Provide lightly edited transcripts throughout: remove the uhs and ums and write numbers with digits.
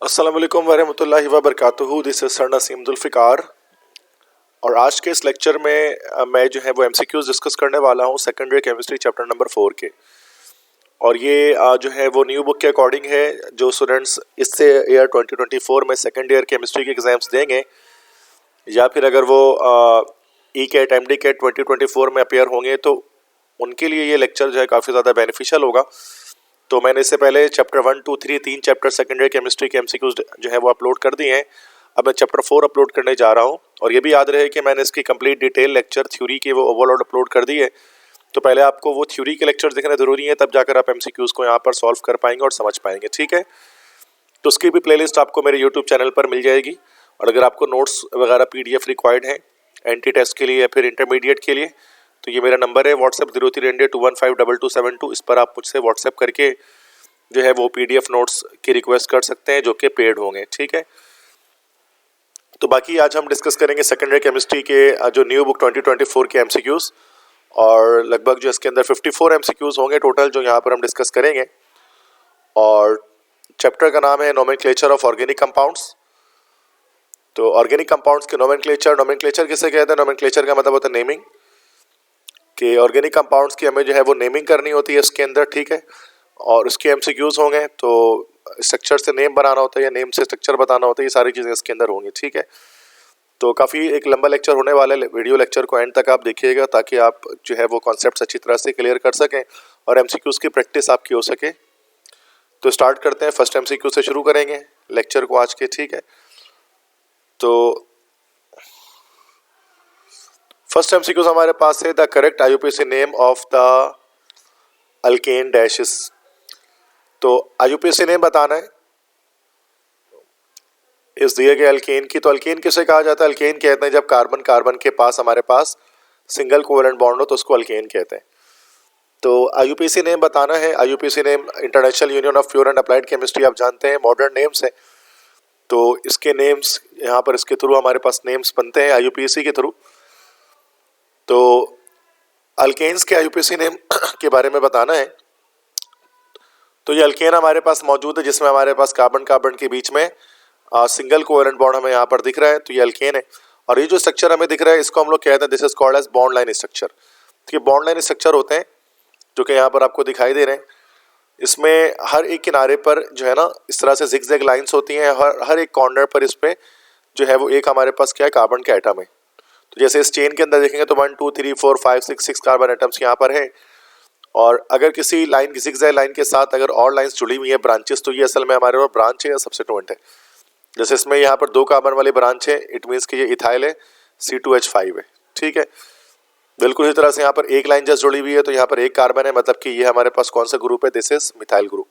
अस्सलाम वालेकुम वरहमतुल्लाहि वबरकातुहू। This is sir Naseem Zulfiqar और आज के इस लेक्चर में मैं जो है वो एमसीक्यूज डिस्कस करने वाला हूँ second year chemistry chapter number 4 के। और ये जो है वो न्यू बुक के अकॉर्डिंग है। जो स्टूडेंट्स इससे ईयर 2024 में सेकेंड ईयर केमिस्ट्री के एग्ज़ाम्स देंगे या फिर अगर वो E CAT M D CAT 2024 में अपेयर होंगे तो उनके लिए ये लेक्चर जो है काफ़ी ज़्यादा बेनिफिशियल होगा। तो मैंने इससे पहले चैप्टर 1, 2, 3 तीन चैप्टर सेकेंड ईयर केमिस्ट्री के एमसीक्यूज जो है वो अपलोड कर दिए हैं। अब मैं चैप्टर 4 अपलोड करने जा रहा हूँ और ये भी याद रहे कि मैंने इसकी कंप्लीट डिटेल लेक्चर थ्योरी के वो ओवरऑल अपलोड कर दी है। तो पहले आपको वो थ्योरी के लेक्चर देखना ज़रूरी है, तब जाकर आप एमसीक्यूज को यहाँ पर सॉल्व कर पाएंगे और समझ पाएंगे। ठीक है, तो उसकी भी प्लेलिस्ट आपको मेरे यूट्यूब चैनल पर मिल जाएगी। और अगर आपको नोट्स वगैरह PDF रिक्वायर्ड हैं एंटी टेस्ट के लिए या फिर इंटरमीडिएट के लिए, तो ये मेरा नंबर है व्हाट्सएप 030021522272। इस पर आप मुझसे व्हाट्सएप करके जो है वो PDF नोट्स की रिक्वेस्ट कर सकते हैं जो कि पेड होंगे। ठीक है, तो बाकी आज हम डिस्कस करेंगे सेकेंड ईयर केमिस्ट्री के जो न्यू बुक 2024 के एमसीक्यूज, और लगभग जो इसके अंदर 54 एमसीक्यूज होंगे टोटल जो यहाँ पर हम डिस्कस करेंगे। और चैप्टर का नाम है नोमेनक्लेचर ऑफ ऑर्गेनिक कंपाउंड्स। तो ऑर्गेनिक कंपाउंड्स के नोमेनक्लेचर किसे कहते हैं? नोमेनक्लेचर का मतलब होता है नेमिंग, कि ऑर्गेनिक कंपाउंड्स की हमें जो है वो नेमिंग करनी होती है इसके अंदर। ठीक है, और उसके एमसीक्यूज होंगे तो स्ट्रक्चर से नेम बनाना होता है या नेम से स्ट्रक्चर बताना होता है, ये सारी चीज़ें इसके अंदर होंगी। ठीक है, तो काफ़ी एक लंबा लेक्चर होने वाला है। वीडियो लेक्चर को एंड तक आप देखिएगा ताकि आप जो है वो कॉन्सेप्ट्स अच्छी तरह से क्लियर कर सकें और एमसीक्यूज की प्रैक्टिस आपकी हो सके। तो स्टार्ट करते हैं, फर्स्ट एमसीक्यू से शुरू करेंगे लेक्चर को आज के। ठीक है, तो फर्स्ट एमसीक्यूज हमारे पास है the correct IUPAC name of the alkane dashes. तो IUPAC नेम बताना है इस दिए गए अल्केन की। तो अल्केन किसे कहा जाता है? अल्केन कहते हैं जब कार्बन कार्बन के पास हमारे पास सिंगल कोवेलेंट बॉन्ड हो तो उसको अल्केन कहते हैं। तो IUPAC नेम बताना है। IUPAC name international union of pure and applied chemistry, आप जानते हैं मॉडर्न नेम्स है। तो इसके नेम्स यहाँ पर इसके थ्रू हमारे पास नेम्स बनते हैं IUPAC के थ्रू। तो अल्केन्स के IUPAC नेम के बारे में बताना है। तो ये अल्केन हमारे पास मौजूद है जिसमें हमारे पास कार्बन कार्बन के बीच में सिंगल कोवेलेंट बॉन्ड हमें यहाँ पर दिख रहा है, तो ये अल्केन है। और ये जो स्ट्रक्चर हमें दिख रहा है इसको हम लोग कहते हैं this is called as bond line structure. तो ये बॉन्ड लाइन स्ट्रक्चर होते हैं जो कि यहाँ पर आपको दिखाई दे रहे हैं। इसमें हर एक किनारे पर जो है ना इस तरह से जिगजैग लाइंस होती हैं। हर एक कॉर्नर पर इस पे जो है वो एक हमारे पास क्या है, कार्बन का एटम है। तो जैसे इस चेन के अंदर देखेंगे तो 1 2 3 4 5 6 कार्बन एटम्स यहाँ पर है। और अगर किसी लाइन जिगजैग लाइन के साथ अगर और लाइंस जुड़ी हुई है ब्रांचेस, तो ये असल में हमारे पास ब्रांच है या सब्स्टिट्यूएंट है। जैसे इसमें यहाँ पर 2 कार्बन वाली ब्रांच है, इट मीन्स कि ये इथाइल है, C2H5 है। ठीक है, बिल्कुल इसी तरह से यहाँ पर एक लाइन जस्ट जुड़ी हुई है तो यहाँ पर एक कार्बन है, मतलब कि ये हमारे पास कौन सा ग्रुप है? This is methyl group.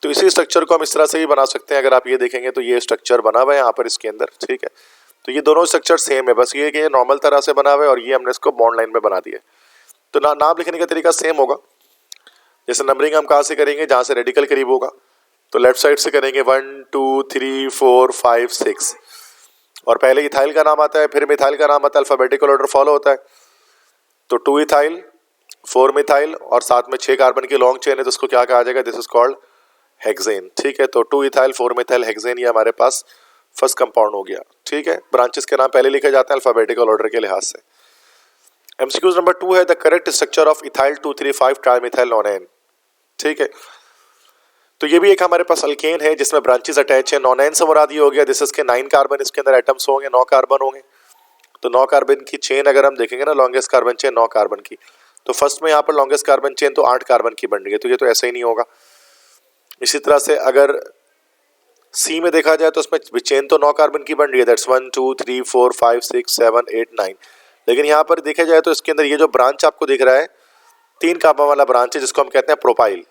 तो इसी स्ट्रक्चर को हम इस तरह से भी बना सकते हैं। अगर आप ये देखेंगे तो ये स्ट्रक्चर बना हुआ है यहाँ पर इसके अंदर। ठीक है, तो ये दोनों स्ट्रक्चर सेम है, बस ये कि नॉर्मल तरह से बना हुआ है और ये हमने इसको बॉन्ड लाइन में बना दिया। तो नाम लिखने का तरीका सेम होगा। जैसे नंबरिंग हम कहाँ से करेंगे? जहाँ से रेडिकल करीब होगा, तो लेफ्ट साइड से करेंगे 1 2 3 4 5 6। और पहले इथाइल का नाम आता है, फिर मिथाइल का नाम आता है, अल्फाबेटिकल ऑर्डर फॉलो होता है। तो 2 इथाइल 4 मिथाइल और साथ में 6 कार्बन की लॉन्ग चेन है, तो उसको क्या कहा जाएगा? This is called hexane. ठीक है, तो 2 इथाइल 4 मिथाइल हेक्सेन ये हमारे पास फर्स्ट कंपाउंड हो गया। ठीक है, ब्रांचेस के नाम पहले लिखे जाते हैं अल्फाबेटिकल ऑर्डर के लिहाज से। एमसीक्यूज नंबर 2 है the correct structure of ethyl 2,3,5 trimethyl नोनेन। ठीक है, तो ये भी एक हमारे पास अल्केन है जिसमें ब्रांचेस अटैच है। नोनेन से मुराद ये हो गया दिस इसके 9 कार्बन इसके अंदर एटम्स होंगे, 9 कार्बन होंगे। तो 9 कार्बन की चेन अगर हम देखेंगे ना, लॉन्गेस्ट कार्बन चेन 9 कार्बन की, तो फर्स्ट में यहाँ पर लॉन्गेस्ट कार्बन चेन तो 8 कार्बन की बन रही है, तो ये तो ऐसा ही नहीं होगा। इसी तरह से अगर सी में देखा जाए तो उसमें चेन तो 9 कार्बन की बन रही है, दैट्स 1 2 3 4 5 6 7 8 9। लेकिन यहाँ पर देखा जाए तो इसके अंदर ये जो ब्रांच आपको दिख रहा है 3 कार्बन वाला ब्रांच है जिसको हम कहते हैं प्रोपाइल।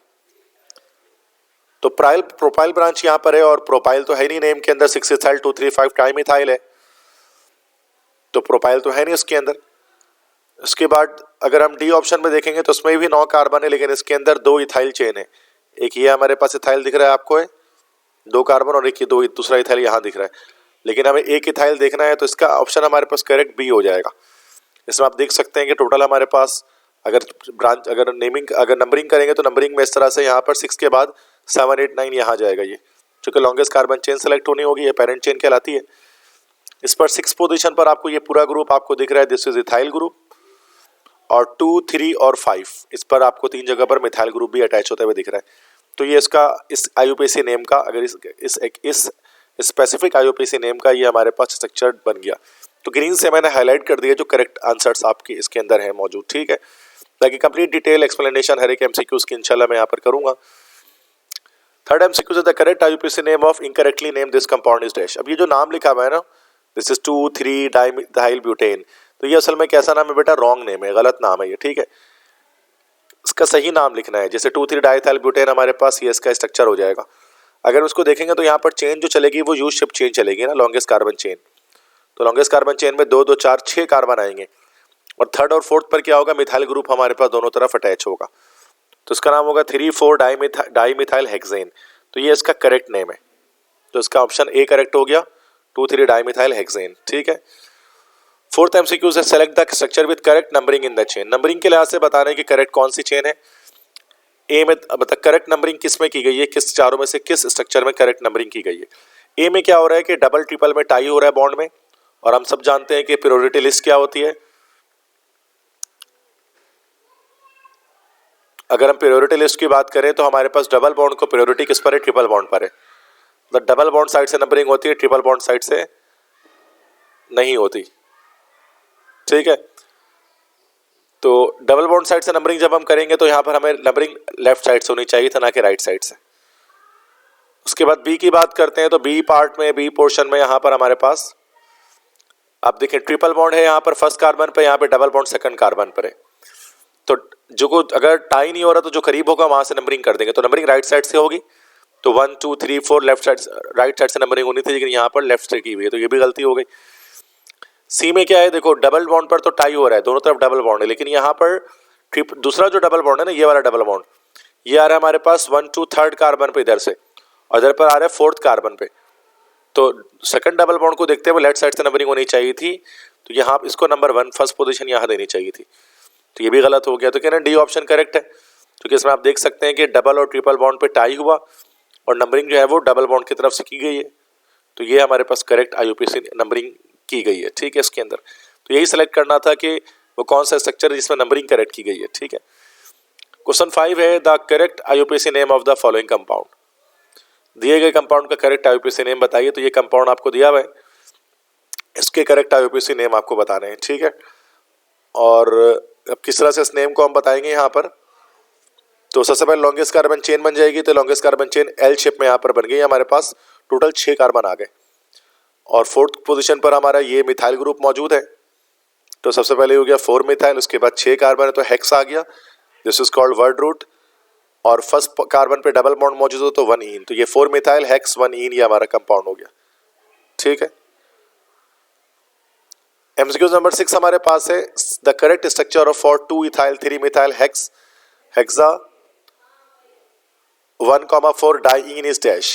तो प्रोपाइल ब्रांच यहाँ पर है और प्रोपाइल तो है नहीं नेम के अंदर, 6 इथाइल 2 3 5 ट्राइमिथाइल है, तो प्रोपाइल तो है नहीं उसके अंदर। उसके बाद अगर हम डी ऑप्शन में देखेंगे तो उसमें भी 9 कार्बन है, लेकिन इसके अंदर 2 इथाइल चेन है। एक ये हमारे पास इथाइल दिख रहा है आपको है 2 कार्बन, और एक ये दूसरा इथाइल यहाँ दिख रहा है, लेकिन हमें एक इथाइल देखना है, तो इसका ऑप्शन हमारे पास करेक्ट बी हो जाएगा। इसमें आप देख सकते हैं कि टोटल हमारे पास अगर नंबरिंग करेंगे तो नंबरिंग में इस तरह से यहाँ पर 6 के बाद 7 8 9 यहाँ जाएगा ये, चूँकि लॉन्गेस्ट कार्बन चेन सेलेक्ट होनी होगी, ये पेरेंट चेन कहलाती है। इस पर 6 पोजीशन पर आपको ये पूरा ग्रुप आपको दिख रहा है, दिस इज इथाइल ग्रुप। और 2, 3 और 5 इस पर आपको 3 जगह पर मिथाइल ग्रुप भी अटैच होते हुए दिख रहा है। तो ये इसका इस IUPAC नेम का, अगर इस स्पेसिफिक IUPAC नेम का ये हमारे पास स्ट्रक्चर बन गया। तो ग्रीन से मैंने हाईलाइट कर दिया जो करेक्ट आंसर्स आपके इसके अंदर है मौजूद, ठीक है। ताकि कंप्लीट डिटेल एक्सप्लेनेशन हर एक MCQs की इंशाल्लाह मैं यहाँ पर करूँगा। Third MCQ is the correct IUPAC name of incorrectly name this compound is dash. अब ये जो नाम लिखा हुआ है ना, दिस इज 2, 3 डाइमिथाइल ब्यूटेन, तो ये असल में कैसा नाम है बेटा, रॉन्ग नेम है, गलत नाम है ये, ठीक है। इसका सही नाम लिखना है। जैसे 2, 3 डाइथाइल ब्यूटेन हमारे पास ये इसका स्ट्रक्चर हो जाएगा। अगर उसको देखेंगे तो यहाँ पर चेन जो चलेगी वो यू शेप चेन चलेगी ना, लॉन्गेस्ट कार्बन चेन। तो लॉन्गेस्ट कार्बन चेन में 2, 2, 4, 6 कार्बन आएंगे और थर्ड और फोर्थ पर क्या होगा, मिथाइल ग्रुप हमारे पास दोनों तरफ अटैच होगा। तो इसका नाम होगा 3, 4 डाइमिथाइल हेक्सेन। तो ये इसका करेक्ट नेम है। तो इसका ऑप्शन ए करेक्ट हो गया, 2, 3 डाइमिथाइल हेक्सेन, ठीक है। फोर्थ MCQ से select the structure with correct numbering in the chain. Numbering के लिहाज से बताने की करेक्ट कौन सी चेन है। ए में बता करेक्ट नंबरिंग किस में की गई है, किस चारों में से किस स्ट्रक्चर में करेक्ट नंबरिंग की गई है। ए में क्या हो रहा है कि डबल ट्रिपल में टाई हो रहा है बॉन्ड में, और हम सब जानते हैं कि प्रायोरिटी लिस्ट क्या होती है। अगर हम प्रायोरिटी लिस्ट की बात करें तो हमारे पास डबल बॉन्ड को प्रायोरिटी किस पर है, ट्रिपल बॉन्ड पर है। तो डबल बॉन्ड साइड से नंबरिंग होती है, ट्रिपल बॉन्ड साइड से नहीं होती, ठीक है। तो डबल बॉन्ड साइड से नंबरिंग जब हम करेंगे तो यहाँ पर हमें नंबरिंग लेफ्ट साइड से होनी चाहिए था, ना कि राइट साइड से। उसके बाद बी की बात करते हैं तो बी पार्ट में, बी पोर्शन में यहाँ पर हमारे पास आप देखें ट्रिपल बॉन्ड है यहाँ पर फर्स्ट कार्बन पे, यहाँ पे डबल बॉन्ड सेकंड कार्बन पर है। तो जो को अगर टाई नहीं हो रहा तो जो करीब होगा वहां से नंबरिंग कर देंगे। तो नंबरिंग राइट साइड से होगी, तो 1, 2, 3, 4 लेफ्ट साइड, राइट साइड से नंबरिंग होनी थी, लेकिन यहाँ पर लेफ्ट से की हुई है, तो ये भी गलती हो गई। सी में क्या है, देखो डबल बॉन्ड पर तो टाई हो रहा है, दोनों तरफ डबल बॉन्ड है, लेकिन यहाँ पर दूसरा जो डबल बॉन्ड है ना, ये वाला डबल बॉन्ड, ये आ रहा है हमारे पास 1, 2 थर्ड कार्बन पे इधर से, और इधर पर आ रहा है फोर्थ कार्बन पे। तो सेकंड डबल बॉन्ड को देखते हुए लेफ्ट साइड से नंबरिंग होनी चाहिए थी, तो यहाँ इसको नंबर 1 फर्स्ट पोजीशन यहाँ देनी चाहिए थी, तो ये भी गलत हो गया। तो कहना डी ऑप्शन करेक्ट है, क्योंकि इसमें आप देख सकते हैं कि डबल और ट्रिपल बॉन्ड पे टाई हुआ और नंबरिंग जो है वो डबल बॉन्ड की तरफ से की गई है। तो ये हमारे पास करेक्ट IUPAC नंबरिंग की गई है, ठीक है। इसके अंदर तो यही सेलेक्ट करना था कि वो कौन सा स्ट्रक्चर है जिसमें नंबरिंग करेक्ट की गई है, ठीक है। क्वेश्चन 5 है the correct IUPAC name of the following compound. दिए गए कंपाउंड का करेक्ट IUPAC नेम बताइए। तो ये कंपाउंड आपको दिया हुआ है, इसके करेक्ट IUPAC नेम आपको बताने हैं, ठीक है। और अब किस तरह से इस नेम को हम बताएंगे यहाँ पर, तो सबसे पहले लॉन्गेस्ट कार्बन चेन बन जाएगी। तो longest carbon chain L shape में यहाँ पर बन गई, हमारे पास टोटल 6 कार्बन आ गए, और फोर्थ पोजीशन पर हमारा ये मिथाइल ग्रुप मौजूद है। तो सबसे पहले हो गया 4 मिथाइल, उसके बाद 6 कार्बन है तो हेक्स आ गया, this is called word root. और फर्स्ट कार्बन पे डबल बॉन्ड मौजूद हो तो 1 ईन, तो ये 4 मिथाइल हेक्स 1 ईन ये हमारा कंपाउंड हो गया, ठीक है। MCQ नंबर 6 हमारे पास है the correct structure of 4 2 ethyl 3 methyl hex hexa 1,4 diene is dash,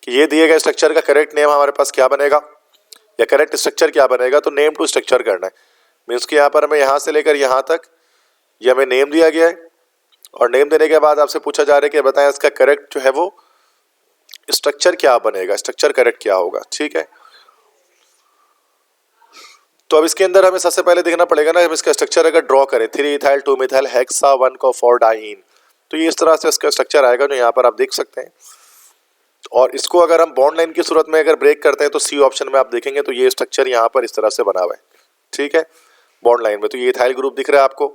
कि ये दिए गए स्ट्रक्चर का करेक्ट नेम हमारे पास क्या बनेगा या करेक्ट स्ट्रक्चर क्या बनेगा। तो नेम टू स्ट्रक्चर करना है, मीन्स कि यहाँ पर हमें यहाँ से लेकर यहाँ तक ये हमें नेम दिया गया है, और नेम देने के बाद आपसे पूछा जा रहा है कि बताएं इसका करेक्ट जो है वो स्ट्रक्चर क्या बनेगा, स्ट्रक्चर करेक्ट क्या होगा, ठीक है। तो अब इसके अंदर हमें सबसे पहले देखना पड़ेगा ना, हम इसका स्ट्रक्चर अगर ड्रॉ करें 3 इथाइल 2 मिथाइल हेक्सा 1,4 डाइईन, तो ये इस तरह से इसका स्ट्रक्चर आएगा जो यहाँ पर आप देख सकते हैं। और इसको अगर हम बॉन्ड लाइन की सूरत में अगर ब्रेक करते हैं तो सी ऑप्शन में आप देखेंगे तो ये स्ट्रक्चर यहाँ पर इस तरह से बना हुआ है, ठीक है। बॉन्ड लाइन में तो ये इथाइल ग्रुप दिख रहा है आपको,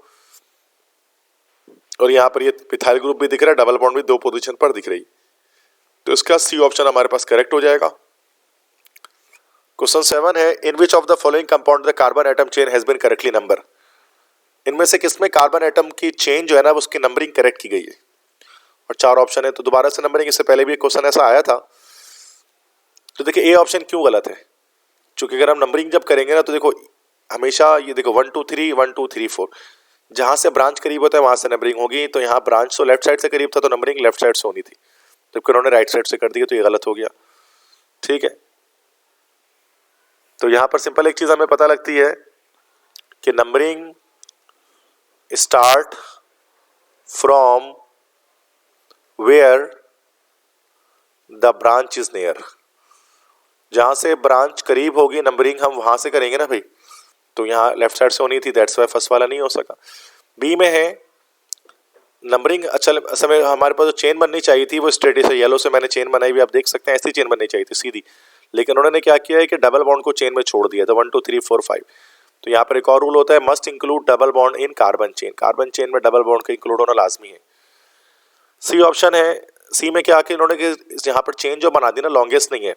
और यहाँ पर ये मिथाइल ग्रुप भी दिख रहा है, डबल बॉन्ड भी 2 पोजीशन पर दिख रही, तो इसका सी ऑप्शन हमारे पास करेक्ट हो जाएगा। क्वेश्चन 7 है in which of the following compound the carbon atom chain has been correctly number. इनमें से किसमें कार्बन एटम की चेन जो है ना उसकी नंबरिंग करेक्ट की गई है, और 4 ऑप्शन है। तो दोबारा से नंबरिंग, इससे पहले भी क्वेश्चन ऐसा आया था। तो देखिए ए ऑप्शन क्यों गलत है, क्योंकि अगर हम नंबरिंग जब करेंगे ना तो देखो हमेशा ये देखो 1 2 3 1 2 3 4 जहां से ब्रांच करीब होता है वहां से नंबरिंग होगी। तो यहाँ ब्रांच तो लेफ्ट साइड से करीब था तो नंबरिंग लेफ्ट साइड से होनी थी, जबकि उन्होंने राइट साइड से कर दी, तो ये गलत हो गया, ठीक है। तो यहाँ पर सिंपल एक चीज हमें पता लगती है कि numbering start from where the branch is near, जहाँ से ब्रांच करीब होगी नंबरिंग हम वहाँ से करेंगे ना भाई, तो यहाँ लेफ्ट साइड से होनी थी, दैट्स वाई फर्स्ट वाला नहीं हो सका। बी में है नंबरिंग, अच्छा समय हमारे पास जो चेन बननी चाहिए थी वो स्ट्रेट से येलो से मैंने चेन बनाई हुई, आप देख सकते हैं ऐसी चेन बननी चाहिए थी सीधी, लेकिन उन्होंने क्या किया है कि डबल बॉन्ड को चेन में छोड़ दिया था 1 2 3 4 5। तो यहाँ पर एक और रूल होता है, must include double bond in carbon chain, carbon chain में डबल बॉन्ड का इंक्लूड होना लाजमी है। सी ऑप्शन है, सी में क्या कि इन्होंने यहाँ पर चेन जो बना दी ना लॉन्गेस्ट नहीं है,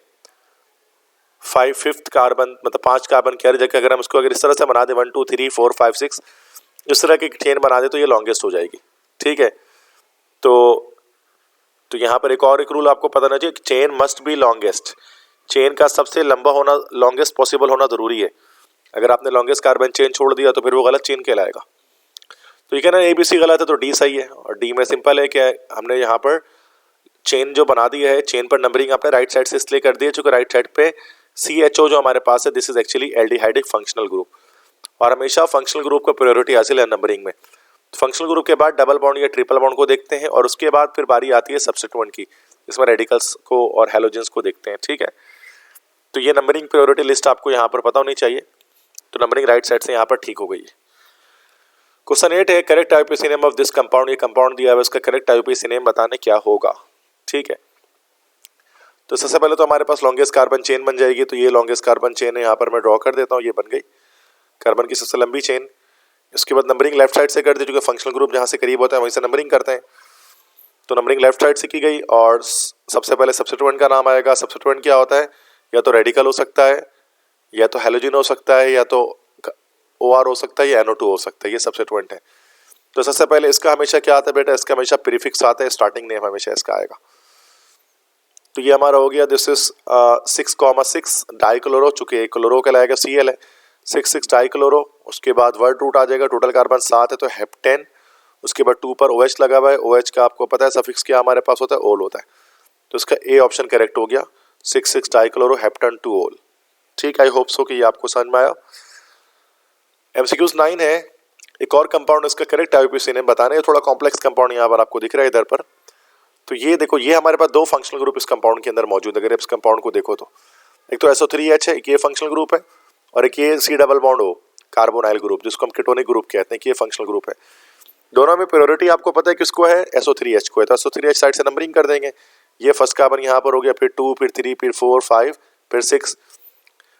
5th कार्बन मतलब 5 कार्बन की जगह अगर हम इसको अगर इस तरह से बना दे 1 2 3 4 5 6 इस तरह की चेन बना दे तो ये लॉन्गेस्ट हो जाएगी, ठीक है। तो यहाँ पर एक और एक रूल आपको पता ना चाहिए, chain must be longest, chain का सबसे लंबा होना लॉन्गेस्ट पॉसिबल होना जरूरी है। अगर आपने लॉन्गेस्ट कार्बन चेन छोड़ दिया तो फिर वो गलत चेन कहलाएगा। तो ये कहना ए बी सी गलत है तो डी सही है, और डी में सिंपल है कि हमने यहाँ पर चेन जो बना दी है, चेन पर नंबरिंग आपने राइट साइड से इसलिए कर दी है चूंकि राइट साइड पे CHO जो हमारे पास है this is actually aldehydic functional group, और हमेशा फंक्शनल ग्रुप को प्रायोरिटी हासिल है नंबरिंग में। फंक्शनल ग्रुप के बाद डबल बॉन्ड या ट्रिपल बॉन्ड को देखते हैं, और उसके बाद फिर बारी आती है सब्स्टिट्यूएंट की, इसमें रेडिकल्स को और हैलोजेंस को देखते हैं, ठीक है। तो ये नंबरिंग प्रायोरिटी लिस्ट आपको यहाँ पर पता होनी चाहिए, तो नंबरिंग राइट साइड से यहाँ पर ठीक हो गई है। क्वेश्चन 8 है correct IUPAC name of this compound, ये कंपाउंड दिया है उसका करेक्ट IUPAC नेम बताने क्या होगा, ठीक है। तो सबसे पहले तो हमारे पास लॉन्गेस्ट कार्बन चेन बन जाएगी, तो ये लॉन्गेस्ट कार्बन चेन है, यहाँ पर मैं ड्रॉ कर देता हूँ, ये बन गई कार्बन की सबसे लंबी चेन। इसके बाद नंबरिंग लेफ्ट साइड से कर दी, क्योंकि फंक्शनल ग्रुप जहाँ से करीब होता है वहीं से नंबरिंग करते हैं, तो नंबरिंग लेफ्ट साइड से की गई। और सबसे पहले सब्स्टिट्यूएंट का नाम आएगा, सब्स्टिट्यूएंट क्या होता है, या तो रेडिकल हो सकता है, या तो हैलोजन हो सकता है, या तो OR हो सकता है, या NO2 हो सकता है, ये सब्स्टिट्यूएंट है। तो सबसे पहले इसका हमेशा क्या आता है बेटा, इसका हमेशा प्रीफिक्स आता है, स्टार्टिंग नेम हमेशा इसका आएगा। तो ये हमारा हो गया दिस इज 6,6 डाइक्लोरो, चूंकि एक क्लोरो कहलाएगा Cl है, 6 डाइक्लोरो। उसके बाद वर्ड रूट आ जाएगा, टोटल कार्बन 7 है तो हेप्टेन। उसके बाद 2 पर OH लगा हुआ है, OH का आपको पता है सफिक्स क्या हमारे पास होता है, ओल होता है, तो इसका A ऑप्शन करेक्ट हो गया, 6 डाइक्लोरो हेप्टेन 2 ओल, ठीक। आई होप सो कि ये आपको समझ में आया। MCQs 9 है, एक और कंपाउंड इसका करेक्ट IUPAC नेम बताना है, थोड़ा कॉम्प्लेक्स कंपाउंड यहाँ पर आपको दिख रहा है इधर पर। तो ये देखो, ये हमारे पास 2 फंक्शनल ग्रुप इस कंपाउंड के अंदर मौजूद है, अगर इस कंपाउंड को देखो तो एक तो SO3H है, एक ये फंक्शनल ग्रुप है, और एक ये C double bond O carbonyl group जिसको हम कीटोनिक ग्रुप कहते हैं कि ये फंक्शनल ग्रुप है। दोनों में प्रायोरिटी आपको पता है किसको है, SO3H को है, तो SO3H साइड से नंबरिंग कर देंगे। ये फर्स्ट कार्बन यहाँ पर हो गया, फिर 2, फिर 3, फिर 4, 5, फिर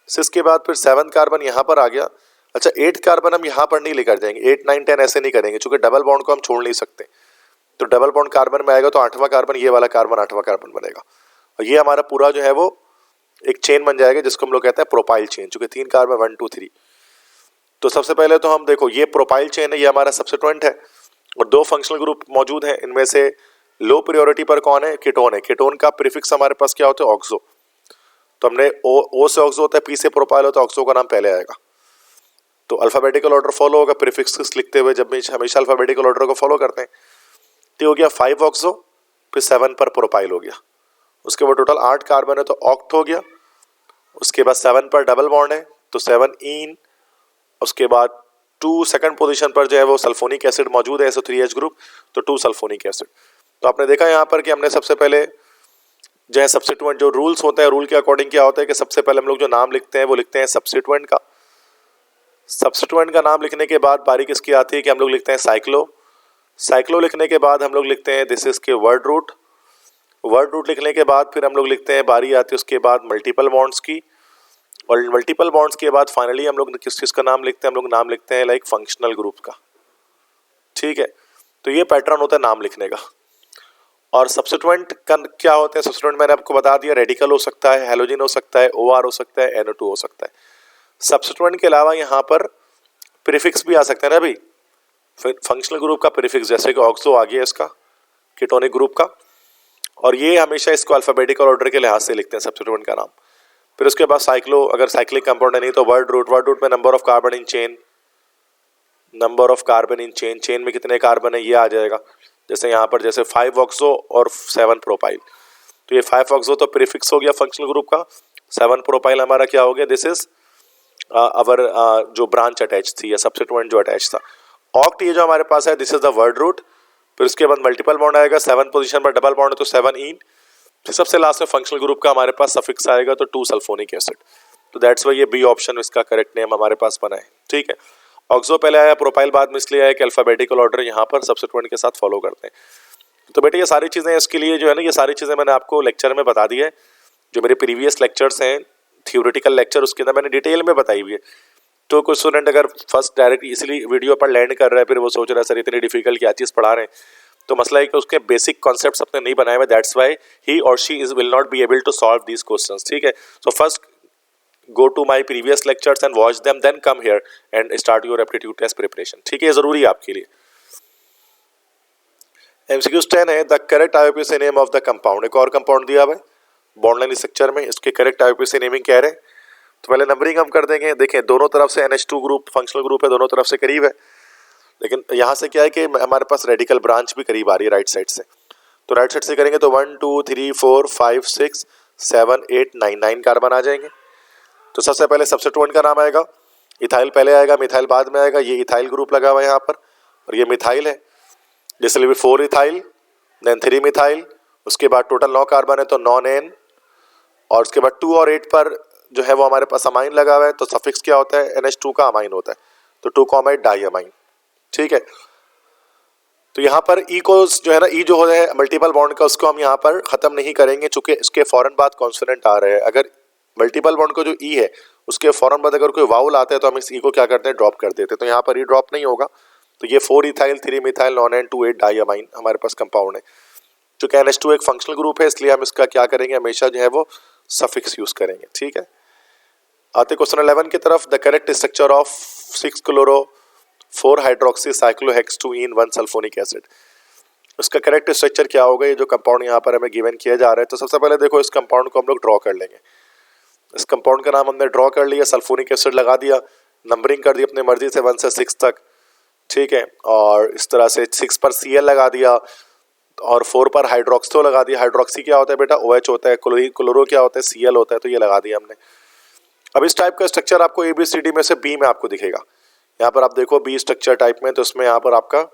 6 के बाद फिर 7 कार्बन यहाँ पर आ गया। अच्छा 8 कार्बन हम यहाँ पर नहीं लेकर जाएंगे, 8 9 10 ऐसे नहीं करेंगे, चूंकि डबल बॉन्ड को हम छोड़ नहीं सकते, तो डबल बॉन्ड कार्बन में आएगा तो 8वां कार्बन, ये वाला कार्बन 8वां कार्बन बनेगा, और ये हमारा पूरा जो है वो एक चेन बन जाएगा जिसको हम लोग कहते हैं प्रोपाइल चेन, चूंकि 3 कार्बन 1 2 3। तो सबसे पहले तो हम देखो ये प्रोपाइल चेन है, ये हमारा सब्स्टिट्यूएंट है, और 2 फंक्शनल ग्रुप मौजूद हैं, इनमें से लो प्रायोरिटी पर कौन है, कीटोन है। कीटोन का प्रीफिक्स हमारे पास क्या होता है, ऑक्सो, तो हमने O से ऑक्सो होता है, P से प्रोपाइल होता है, ऑक्सो का नाम पहले आएगा, तो अल्फाबेटिकल ऑर्डर फॉलो होगा प्रीफिक्स लिखते हुए, जब भी हमेशा अल्फाबेटिकल ऑर्डर को फॉलो करते हैं। तो हो गया 5 ऑक्सो, फिर 7 पर प्रोपाइल हो गया, उसके बाद टोटल 8 कार्बन है तो ऑक्ट हो गया। उसके बाद 7 पर डबल बॉन्ड है तो 7 इन, उसके बाद 2 सेकंड पोजीशन पर जो है वो सल्फोनिक एसिड मौजूद है, SO3H ग्रुप, तो 2 सल्फोनिक एसिड। तो आपने देखा यहाँ पर कि हमने सबसे पहले जो है सब्स्टिट्यूएंट, जो रूल्स होते हैं, रूल के अकॉर्डिंग क्या होता है कि सबसे पहले हम लोग जो नाम लिखते हैं वो लिखते हैं सब्स्टिट्यूएंट का। सब्स्टिट्यूएंट का नाम लिखने के बाद बारी किसकी आती है कि हम लोग लिखते हैं साइक्लो। साइक्लो लिखने के बाद हम लोग लिखते हैं दिस इज के वर्ड रूट। वर्ड रूट लिखने के बाद फिर हम लोग लिखते हैं, बारी आती है उसके बाद मल्टीपल बॉन्ड्स की, और मल्टीपल बॉन्ड्स के बाद फाइनली हम लोग किस चीज़ का नाम लिखते हैं, हम लोग नाम लिखते हैं लाइक फंक्शनल ग्रुप का, ठीक है। तो ये पैटर्न होता है नाम लिखने का। और सब्स्टिट्यूएंट का क्या होते हैं, सब्स्टिट्यूएंट मैंने आपको बता दिया, रेडिकल हो सकता है, हैलोजन हो सकता है, OR हो सकता है, NO2 हो सकता है। सब्स्टिट्यूएंट के अलावा यहाँ पर प्रीफिक्स भी आ सकते हैं ना भाई, फंक्शनल ग्रुप का प्रीफिक्स, जैसे कि ऑक्सो आ गया इसका कीटोनिक ग्रुप का, और ये हमेशा इसको अल्फाबेटिकल ऑर्डर के लिहाज से लिखते हैं सब्स्टिट्यूएंट का नाम। फिर उसके बाद साइक्लो, अगर साइक्लिक कंपाउंड है नहीं तो वर्ड रूट। वर्ड रूट में number of carbon in chain, number of carbon in chain, chain में कितने कार्बन है ये आ जाएगा। जैसे यहाँ पर जैसे 5 ऑक्सो और 7 प्रोपाइल, तो ये 5 ऑक्सो तो प्रीफिक्स हो गया फंक्शनल ग्रुप का, 7 प्रोपाइल हमारा क्या हो गया, दिस इज अवर जो ब्रांच अटैच थी या सब्स्टिट्यूएंट जो अटैच था। ऑक्ट ये जो हमारे पास है this is the word root. फिर उसके बाद मल्टीपल बॉन्ड आएगा, 7 पोजीशन पर डबल बॉन्ड है तो 7 इन, फिर सबसे लास्ट में फंक्शनल ग्रुप का हमारे पास सफिक्स आएगा तो 2 सल्फोनिक एसिड। तो दैट्स वाई ये बी ऑप्शन इसका करेक्ट नेम हमारे पास बना है। ठीक है, ऑक्सो पहले आया, प्रोपाइल बाद में, इसलिए आया कि अल्फाबेटिकल ऑर्डर यहाँ पर सब्स्टिट्यूएंट के साथ फॉलो करते हैं। तो बेटे ये सारी चीज़ें इसके लिए जो है ना, ये सारी चीज़ें मैंने आपको लेक्चर में बता दी है। जो मेरे प्रीवियस लेक्चर्स हैं थियोरेटिकल लेक्चर, उसके अंदर मैंने डिटेल में बताई हुई है। तो कुछ स्टूडेंट अगर फर्स्ट डायरेक्ट इसलिए वीडियो पर लैंड कर रहा है, फिर वो सोच रहा है सर इतनी डिफिकल्ट क्या चीज़ पढ़ा रहे हैं। तो मसला है कि उसके बेसिक कॉन्सेप्ट्स अपने नहीं बनाए हुए, दैट्स वाई ही और she is will not be able to solve these questions. ठीक है, so first go to my previous lectures and watch them, then come here and start your aptitude test preparation। ठीक है, जरूरी है आपके लिए। MCQ 10 है, the correct IUPAC name of the compound. एक और कंपाउंड दिया हुआ है बॉन्ड लाइन स्ट्रक्चर में, इसके करेक्ट IUPAC नेमिंग कह रहे हैं। तो पहले नंबरिंग हम कर देंगे। देखें दोनों तरफ से NH2 ग्रुप फंक्शनल ग्रुप है, दोनों तरफ से करीब है, लेकिन यहाँ से क्या है कि हमारे पास रेडिकल ब्रांच भी करीब आ रही है राइट साइड से। तो राइट साइड से करेंगे तो 1 2 3 4 5 6 7 8 9 कार्बन आ जाएंगे। तो सबसे पहले सब्स्टिट्यूएंट का नाम आएगा, इथाइल पहले आएगा, मिथाइल बाद में आएगा। ये इथाइल ग्रुप लगा हुआ है यहाँ पर और ये मिथाइल है, जिसलिए 4 इथाइल देन 3 मिथाइल, उसके बाद टोटल 9 कार्बन है तो 9 एन, और उसके बाद 2 और 8 पर जो है वो हमारे पास अमाइन लगा हुआ है। तो सफिक्स क्या होता है, NH2 का अमाइन होता है, तो 2,8 डाई अमाइन। ठीक है, तो यहाँ पर ई को जो है ना, ई जो है मल्टीपल बॉन्ड का, उसको हम यहाँ पर खत्म नहीं करेंगे चूंकि इसके फौरन बाद कॉन्सोनेंट आ रहे हैं। अगर मल्टीपल बॉन्ड को जो ई है उसके फौरन बाद अगर कोई वाउल आता है तो हम इस ई को क्या करते हैं, ड्रॉप कर देते हैं। तो यहाँ पर ई ड्रॉप नहीं होगा। तो ये 4 ethyl 3 methyl 9 N 2 8 diamine हमारे पास कंपाउंड है। चूंकि NH2 एक फंक्शनल ग्रुप है, इसलिए हम इसका क्या करेंगे, हमेशा जो है वो सफिक्स यूज करेंगे। ठीक है, आते क्वेश्चन 11 की तरफ। The correct structure of 6 chloro 4 hydroxy साइक्लोहेक्स-2-इन 1 सल्फोनिक एसिड। उसका करेक्ट स्ट्रक्चर क्या होगा, ये जो कंपाउंड यहाँ पर हमें गिवन किया जा रहा है। तो सबसे पहले देखो इस कंपाउंड को हम लोग ड्रॉ कर लेंगे। इस कंपाउंड का नाम हमने ड्रॉ कर लिया, सल्फोनिक एसिड लगा दिया, नंबरिंग कर दी अपनी मर्जी से 1 से 6 तक। ठीक है, और इस तरह से 6 पर Cl लगा दिया और 4 पर हाइड्रोक्सो लगा दिया। हाइड्रोक्सी क्या होता है बेटा, OH होता है। क्लोरो क्या होता है, Cl होता है। तो ये लगा दिया हमने। अब इस टाइप का स्ट्रक्चर आपको ABCD में से बी में आपको दिखेगा। यहाँ पर आप देखो बी स्ट्रक्चर टाइप में, तो इसमें यहाँ पर आपका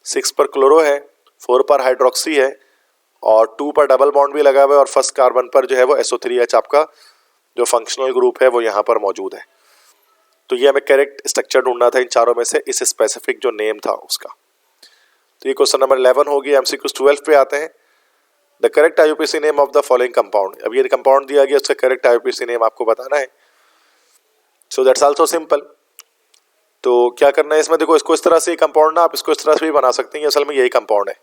6 पर क्लोरो है, 4 पर हाइड्रोक्सी है और 2 पर डबल बॉन्ड भी लगा हुआ है और फर्स्ट कार्बन पर जो है वो SO3H आपका जो फंक्शनल ग्रुप है वो यहाँ पर मौजूद है। तो ये हमें करेक्ट स्ट्रक्चर ढूंढना था इन चारों में से, इस स्पेसिफिक जो नेम था उसका। तो ये क्वेश्चन नंबर 11 हो गया। MCQ 12 पे आते हैं। The correct IUPAC name of the following compound. अब ये कंपाउंड दिया गया, उसका करेक्ट IUPAC नेम आपको बताना है। So that's also simple. तो क्या करना है इसमें, देखो इसको इस तरह से कंपाउंड ना आप इसको इस तरह से भी बना सकते हैं। असल में यही कंपाउंड है,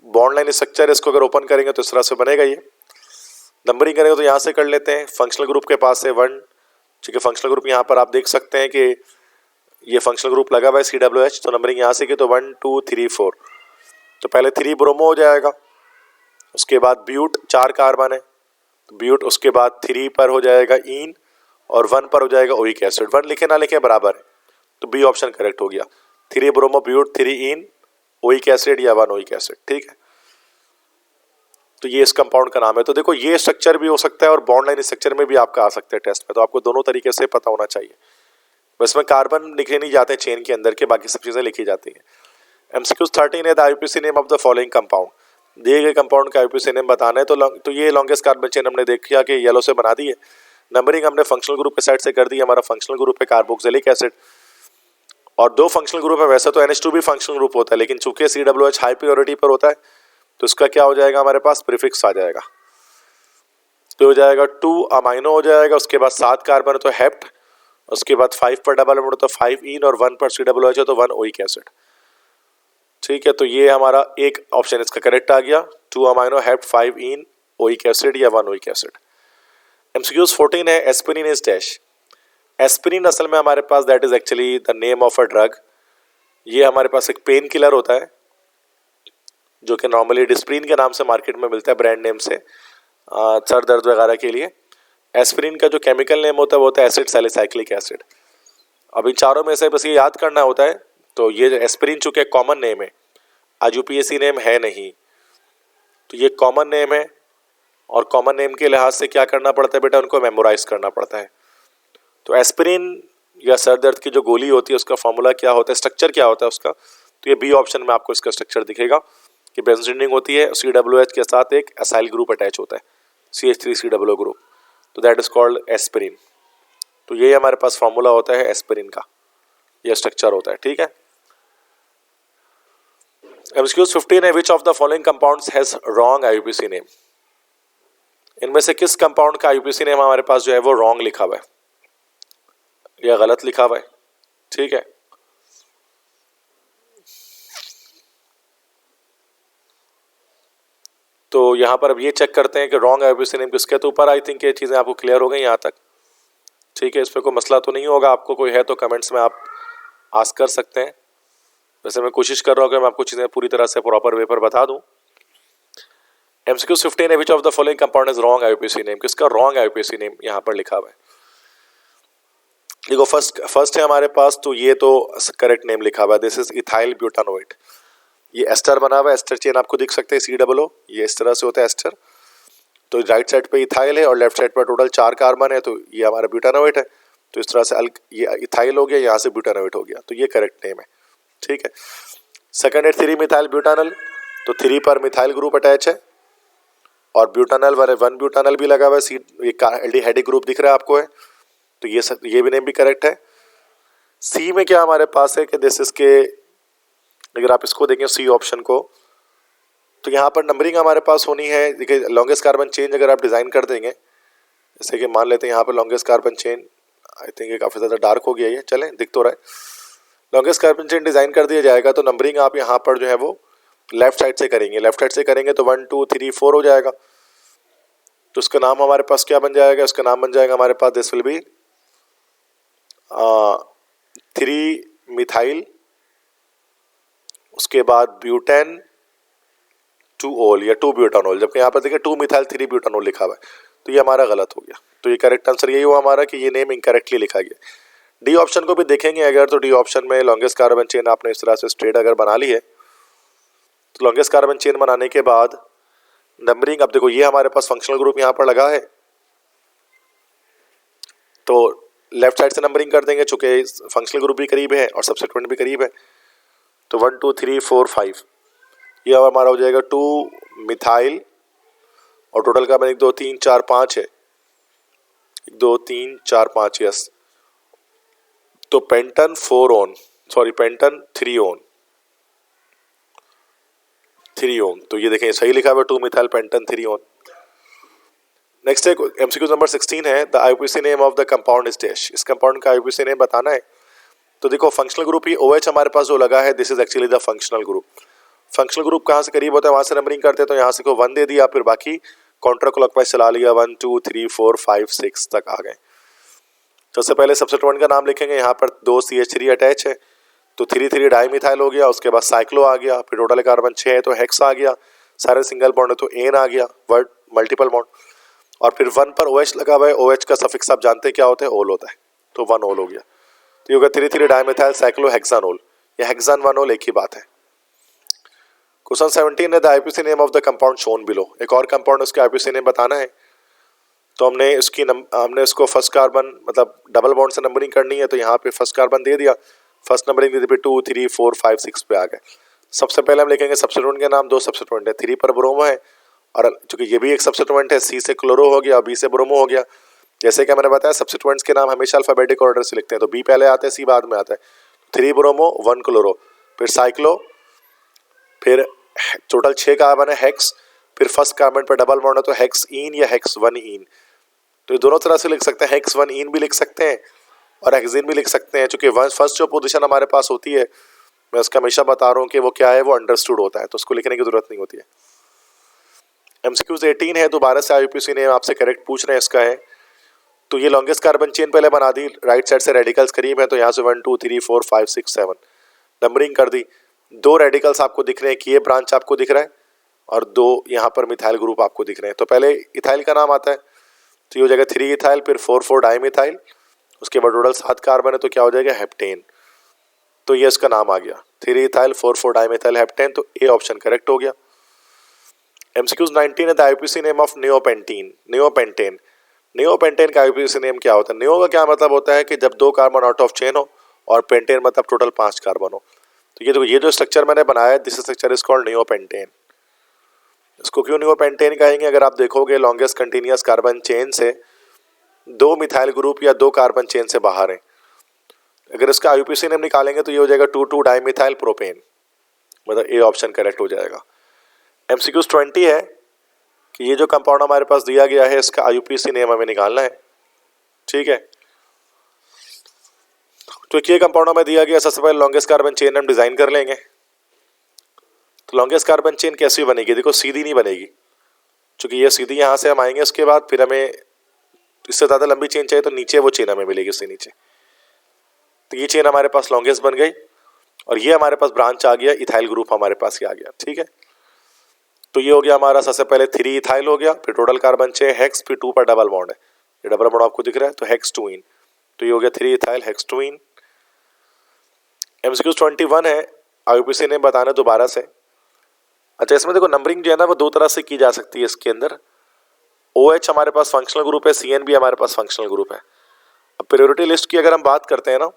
बॉन्ड लाइन स्ट्रक्चर। इसको अगर ओपन करेंगे तो इस तरह से बनेगा। ये नंबरिंग करेंगे तो यहाँ से कर लेते हैं। फंक्शनल ग्रुप के पास है 1, ठीक है। फंक्शनल ग्रुप यहाँ पर आप देख सकते हैं कि ये फंक्शनल ग्रुप लगा हुआ है CWH। तो नंबरिंग यहाँ से की तो 1 2 3 4। तो पहले 3 ब्रोमो हो जाएगा, उसके बाद ब्यूट 4 कार्बन है, तो ब्यूट, उसके बाद 3 पर हो जाएगा इन और 1 पर हो जाएगा ओइक एसिड। 1 लिखे ना लिखे बराबर है, तो बी ऑप्शन करेक्ट हो गया। 3 bromo but 3 en oic acid या 1 ओइक एसिड। ठीक है, तो ये इस कंपाउंड का नाम है। तो देखो ये स्ट्रक्चर भी हो सकता है और बॉन्ड लाइन स्ट्रक्चर में भी आपका आ सकता है टेस्ट में। तो आपको दोनों तरीके से पता होना चाहिए। बस में कार्बन लिखे नहीं जाते चेन के अंदर के, बाकी सब चीज़ें लिखी जाती हैं। MCQ 13 है, the IUPAC name of the following compound. दिए गए कंपाउंड का IUPAC नेम बताना है। तो ये लॉन्गेस्ट कार्बन चेन हमने देखा कि येलो से बना दी है। नंबरिंग हमने फंक्शनल ग्रुप के साइड से कर दी। हमारा फंक्शनल ग्रुप है कार्बोक्सिलिक एसिड और 2 फंक्शनल ग्रुप है। वैसे तो NH2 भी फंक्शनल ग्रुप होता है, लेकिन चूंकि CWH हाई प्योरिटी पर होता है तो इसका क्या हो जाएगा, हमारे पास प्रीफिक्स आ जाएगा। तो हो जाएगा 2 अमाइनो हो जाएगा, उसके बाद 7 कार्बन है तो हेप्ट, उसके बाद 5 पर डबल बॉन्ड तो 5 इन और 1 पर CWH है तो 1 ओइक एसिड। ठीक है, तो ये हमारा एक ऑप्शन इसका करेक्ट आ गया, 2 अमाइनो हेप्ट 5 इन ओइक एसिड या 1 ओइक एसिड। MCQ 14 है, एस्पिरिन इज डैश। एस्पिरिन असल में हमारे पास that is actually the name of a drug. ये हमारे पास एक पेन किलर होता है जो कि नॉर्मली डिस्प्रिन के नाम से मार्केट में मिलता है, ब्रांड नेम से, सर दर्द वगैरह के लिए। एस्पिरिन का जो केमिकल नेम होता है वो होता है एसिड सैलिसाइक्लिक एसिड। अब इन चारों में से बस ये याद करना होता है। तो ये एस्पिरिन चूंकि कॉमन नेम है, IUPAC नेम है नहीं, तो ये कॉमन नेम है और कॉमन नेम के लिहाज से क्या करना पड़ता है बेटा, उनको मेमोराइज करना पड़ता है। तो एस्पिरिन या सर दर्द की जो गोली होती है उसका फॉर्मूला क्या होता है, स्ट्रक्चर क्या होता है उसका, तो ये बी ऑप्शन में आपको इसका स्ट्रक्चर दिखेगा। कि बेंजीन रिंग होती है, COOH के साथ एक एसाइल ग्रुप अटैच होता है, CH3COO ग्रुप, तो दैट इज कॉल्ड एस्पिरिन। तो ये हमारे पास फॉर्मूला होता है एस्पिरिन का, ये स्ट्रक्चर होता है, ठीक है। MCQ 15 है, which of the following compounds has wrong IUPAC name. इनमें से किस कंपाउंड का IUPAC नेम हमारे पास जो है वो रॉन्ग लिखा हुआ है या गलत लिखा हुआ है, ठीक है। तो यहाँ पर अब ये चेक करते हैं कि रॉन्ग IUPAC नेम किसके, तो ऊपर आई थिंक ये चीज़ें आपको क्लियर हो गई यहाँ तक, ठीक है। इसमें कोई मसला तो नहीं होगा, आपको कोई है तो कमेंट्स में आप आस्क कर सकते हैं। वैसे मैं कोशिश कर रहा हूँ कि मैं आपको चीज़ें पूरी तरह से प्रॉपर वे पर बता दूँ। MCQ 15 है, which of the following compound is wrong IUPAC name, किसका रॉन्ग IUPAC नेम यहाँ पर लिखा हुआ है। देखो फर्स्ट है हमारे पास, तो ये तो करेक्ट नेम लिखा हुआ है, दिस इज इथाइल ब्यूटानोएट। ये एस्टर बना हुआ है, एस्टर चेन आपको दिख सकते हैं COO, ये इस तरह से होता है एस्टर। तो राइट साइड पे इथाइल है और लेफ्ट साइड पर टोटल 4 कार्बन है, तो ये हमारा ब्यूटानोएट है। तो इस तरह से ये इथाइल हो गया, यहाँ से ब्यूटानोएट हो गया, तो ये करेक्ट नेम है, ठीक है। सेकंड है 3 मिथाइल ब्यूटानल, तो 3 पर मिथाइल ग्रुप अटैच है और ब्यूटानल 1 ब्यूटानल भी लगा हुआ है, ये एल्डिहाइडिक ग्रुप दिख रहा है आपको है, तो ये भी नेम भी करेक्ट है। सी में क्या हमारे पास है कि दिस इसके, अगर आप इसको देखें सी ऑप्शन को, तो यहाँ पर नंबरिंग हमारे पास होनी है। देखिए लॉन्गेस्ट कार्बन चेन अगर आप डिज़ाइन कर देंगे, जैसे कि मान लेते हैं यहाँ पर longest carbon chain, I think ये काफ़ी ज़्यादा डार्क हो गया, ये चलें दिख तो रहा है। लॉन्गेस्ट कार्बन चेन डिज़ाइन कर दिया जाएगा तो नंबरिंग आप यहाँ पर जो है वो लेफ्ट साइड से करेंगे, लेफ्ट साइड से करेंगे तो 1 2 3 4 हो जाएगा। तो उसका नाम हमारे पास क्या बन जाएगा, उसका नाम बन जाएगा हमारे पास दिस विल बी 3 मिथाइल, उसके बाद ब्यूटेन 2 ओल या 2 ब्यूटानोल, जबकि यहाँ पर देखिए 2 मिथाइल 3 ब्यूटानोल लिखा हुआ है, तो ये हमारा गलत हो गया। तो ये करेक्ट आंसर यही हुआ हमारा कि ये नेम इनकरेक्टली लिखा गया। डी ऑप्शन को भी देखेंगे अगर, तो डी ऑप्शन में लॉन्गेस्ट कार्बन चेन आपने इस तरह से स्ट्रेट अगर बना ली है, तो लॉन्गेस्ट कार्बन चेन बनाने के बाद नंबरिंग, अब देखो ये हमारे पास फंक्शनल ग्रुप यहाँ पर लगा है, तो लेफ्ट साइड से नंबरिंग कर देंगे, चूंकि फंक्शनल ग्रुप भी करीब है और सब्सिट्यूएंट भी करीब है, तो 1 2 3 4 5 ये हमारा हो जाएगा 2 मिथाइल और टोटल कार्बन 1 2 3 4 5 है, 1 2 3 4 5, यस। तो पेंटन 4 ओन, सॉरी पेंटन 3 ओन, 3 ओन, तो ये देखें सही लिखा हुआ 2 मिथाइल पेंटन 3 ओन। नेक्स्ट है MCQ नंबर 16 है, the IUPAC name of the compound is dash. इस कंपाउंड का IUPAC नेम बताना है। तो देखो फंक्शनल ग्रुप ही OH हमारे पास जो लगा है, this is actually the functional group. Functional group कहाँ से करीब होता है वहां से नंबरिंग करते हैं, तो यहाँ से को 1 दे दिया, फिर बाकी काउंटर क्लॉकवाइज चला लिया, 1 2 3 4 5 6 तक आ गए। सबसे पहले सब्स्टिट्यूएंट का नाम लिखेंगे, यहाँ पर 2 CH3 अटैच है, तो 3 डाईमिथाइल हो गया, उसके बाद साइक्लो आ गया, फिर टोटल कार्बन 6 है तो हेक्स आ गया, सारे सिंगल बॉन्ड है तो एन आ गया, वर्ड मल्टीपल बॉन्ड, और फिर 1 पर OH लगा हुआ है, OH का सफिक्स आप जानते हैं क्या होता है, ओल होता है, तो 1 ओल हो गया, तो ये होगा 3 डाईमिथाइल साइक्लो हेक्सानोल, या हेक्सान 1 ओल एक ही बात है। क्वेश्चन 17 है, the IUPAC name of the compound shown below. एक और कंपाउंड उसके IUPAC नेम बताना है, तो हमने इसको फर्स्ट कार्बन मतलब डबल बॉन्ड से नंबरिंग करनी है, तो यहाँ पे फर्स्ट कार्बन दे दिया, फर्स्ट नंबरिंग दे दी, 2 3 4 5 6 पे आ गए। सबसे पहले हम लिखेंगे सब्स्टिट्यूएंट के नाम, 2 सब्स्टिट्यूएंट है, 3 पर ब्रोमो है, और चूंकि ये भी एक सब्स्टिट्यूएंट है, C से क्लोरो हो गया, B से ब्रोमो हो गया। जैसे कि मैंने बताया सब्स्टिट्यूएंट्स के नाम हमेशा अल्फाबेटिक ऑर्डर से लिखते हैं, तो B पहले आता है, C बाद में आता है, 3 ब्रोमो 1 क्लोरो, फिर साइक्लो, फिर टोटल 6 कार्बन है, हेक्स, फिर फर्स्ट कार्बन पर डबल बॉन्ड है तो हेक्स इन या हेक्स 1 इन, तो दोनों तरह से लिख सकते हैं, हेक्स 1 इन भी लिख सकते हैं और हेक्सिन भी लिख सकते हैं। चूंकि फर्स्ट जो पोजीशन हमारे पास होती है, मैं उसका हमेशा बता रहा हूँ कि वो क्या है, वो अंडरस्टूड होता है, तो उसको लिखने की जरूरत नहीं होती है। MCQ 18 है, दोबारा से IUPAC नेम आपसे करेक्ट पूछ रहे हैं, इसका है, तो ये लॉन्गेस्ट कार्बन चेन पहले बना दी, राइट साइड से रेडिकल्स करीब है, तो यहाँ से 1 2 3 4 5 6 7 नंबरिंग कर दी, 2 रेडिकल्स आपको दिख रहे हैं कि ये ब्रांच आपको दिख रहा है और 2 यहाँ पर मिथाइल ग्रुप आपको दिख रहे हैं। तो पहले इथाइल का नाम आता है, तो ये हो जाएगा 3 इथाइल, फिर 4 डाईमिथाइल, उसके बाद टोटल 7 कार्बन है, तो क्या हो जाएगा हेप्टेन, तो ये इसका नाम आ गया 3 इथाइल 4 डाईमिथाइल हेप्टेन, तो ए ऑप्शन करेक्ट हो गया। MCQ 19 है, the IUPAC name of neopentane. Neopentane का IUPAC नेम क्या होता है? नियो का क्या मतलब होता है कि जब 2 कार्बन आउट ऑफ चेन हो, और पेंटेन मतलब टोटल 5 कार्बन हो। तो ये देखो, ये जो स्ट्रक्चर मैंने बनाया है, this structure is called neopentane. इसको क्यों नहीं वो पेंटेन कहेंगे? अगर आप देखोगे लॉन्गेस्ट कंटिन्यूअस कार्बन चेन से 2 मिथाइल ग्रुप या 2 कार्बन चेन से बाहर है। अगर इसका आईयूपीएसी नेम निकालेंगे तो ये हो जाएगा 2,2 डाइमिथाइल प्रोपेन, मतलब ए ऑप्शन करेक्ट हो जाएगा। MCQ 20 है कि ये जो कंपाउंड हमारे पास दिया गया है इसका आईयूपीएसी नेम हमें निकालना है, ठीक है। तो ये कंपाउंड हमें दिया गया, सबसे पहले लॉन्गेस्ट कार्बन चेन हम डिजाइन कर लेंगे। तो लॉन्गेस्ट कार्बन चेन कैसी बनेगी? देखो सीधी नहीं बनेगी, क्योंकि ये सीधी यहाँ से हम आएंगे, उसके बाद फिर हमें इससे ज़्यादा लंबी चेन चाहिए तो नीचे वो चेन हमें मिलेगी उससे नीचे। तो ये चेन हमारे पास लॉन्गेस्ट बन गई और ये हमारे पास ब्रांच आ गया, इथाइल ग्रुप हमारे पास ही आ गया, ठीक है। तो ये हो गया हमारा सबसे पहले 3 इथाइल हो गया, फिर टोटल कार्बन 6 हेक्स, फिर 2 पर डबल बॉन्ड है, ये डबल बॉन्ड आपको दिख रहा है तो हेक्स-2इन, तो ये हो गया 3 इथाइल हेक्स-2इन। MCQ 21 है, आईयूपीएसी नेम बताना दोबारा से। अच्छा, इसमें देखो नंबरिंग जो है ना वो 2 तरह से की जा सकती है इसके अंदर। OH हमारे पास फंक्शनल ग्रुप है, CN भी हमारे पास फंक्शनल ग्रुप है। अब प्रायोरिटी लिस्ट की अगर हम बात करते हैं ना,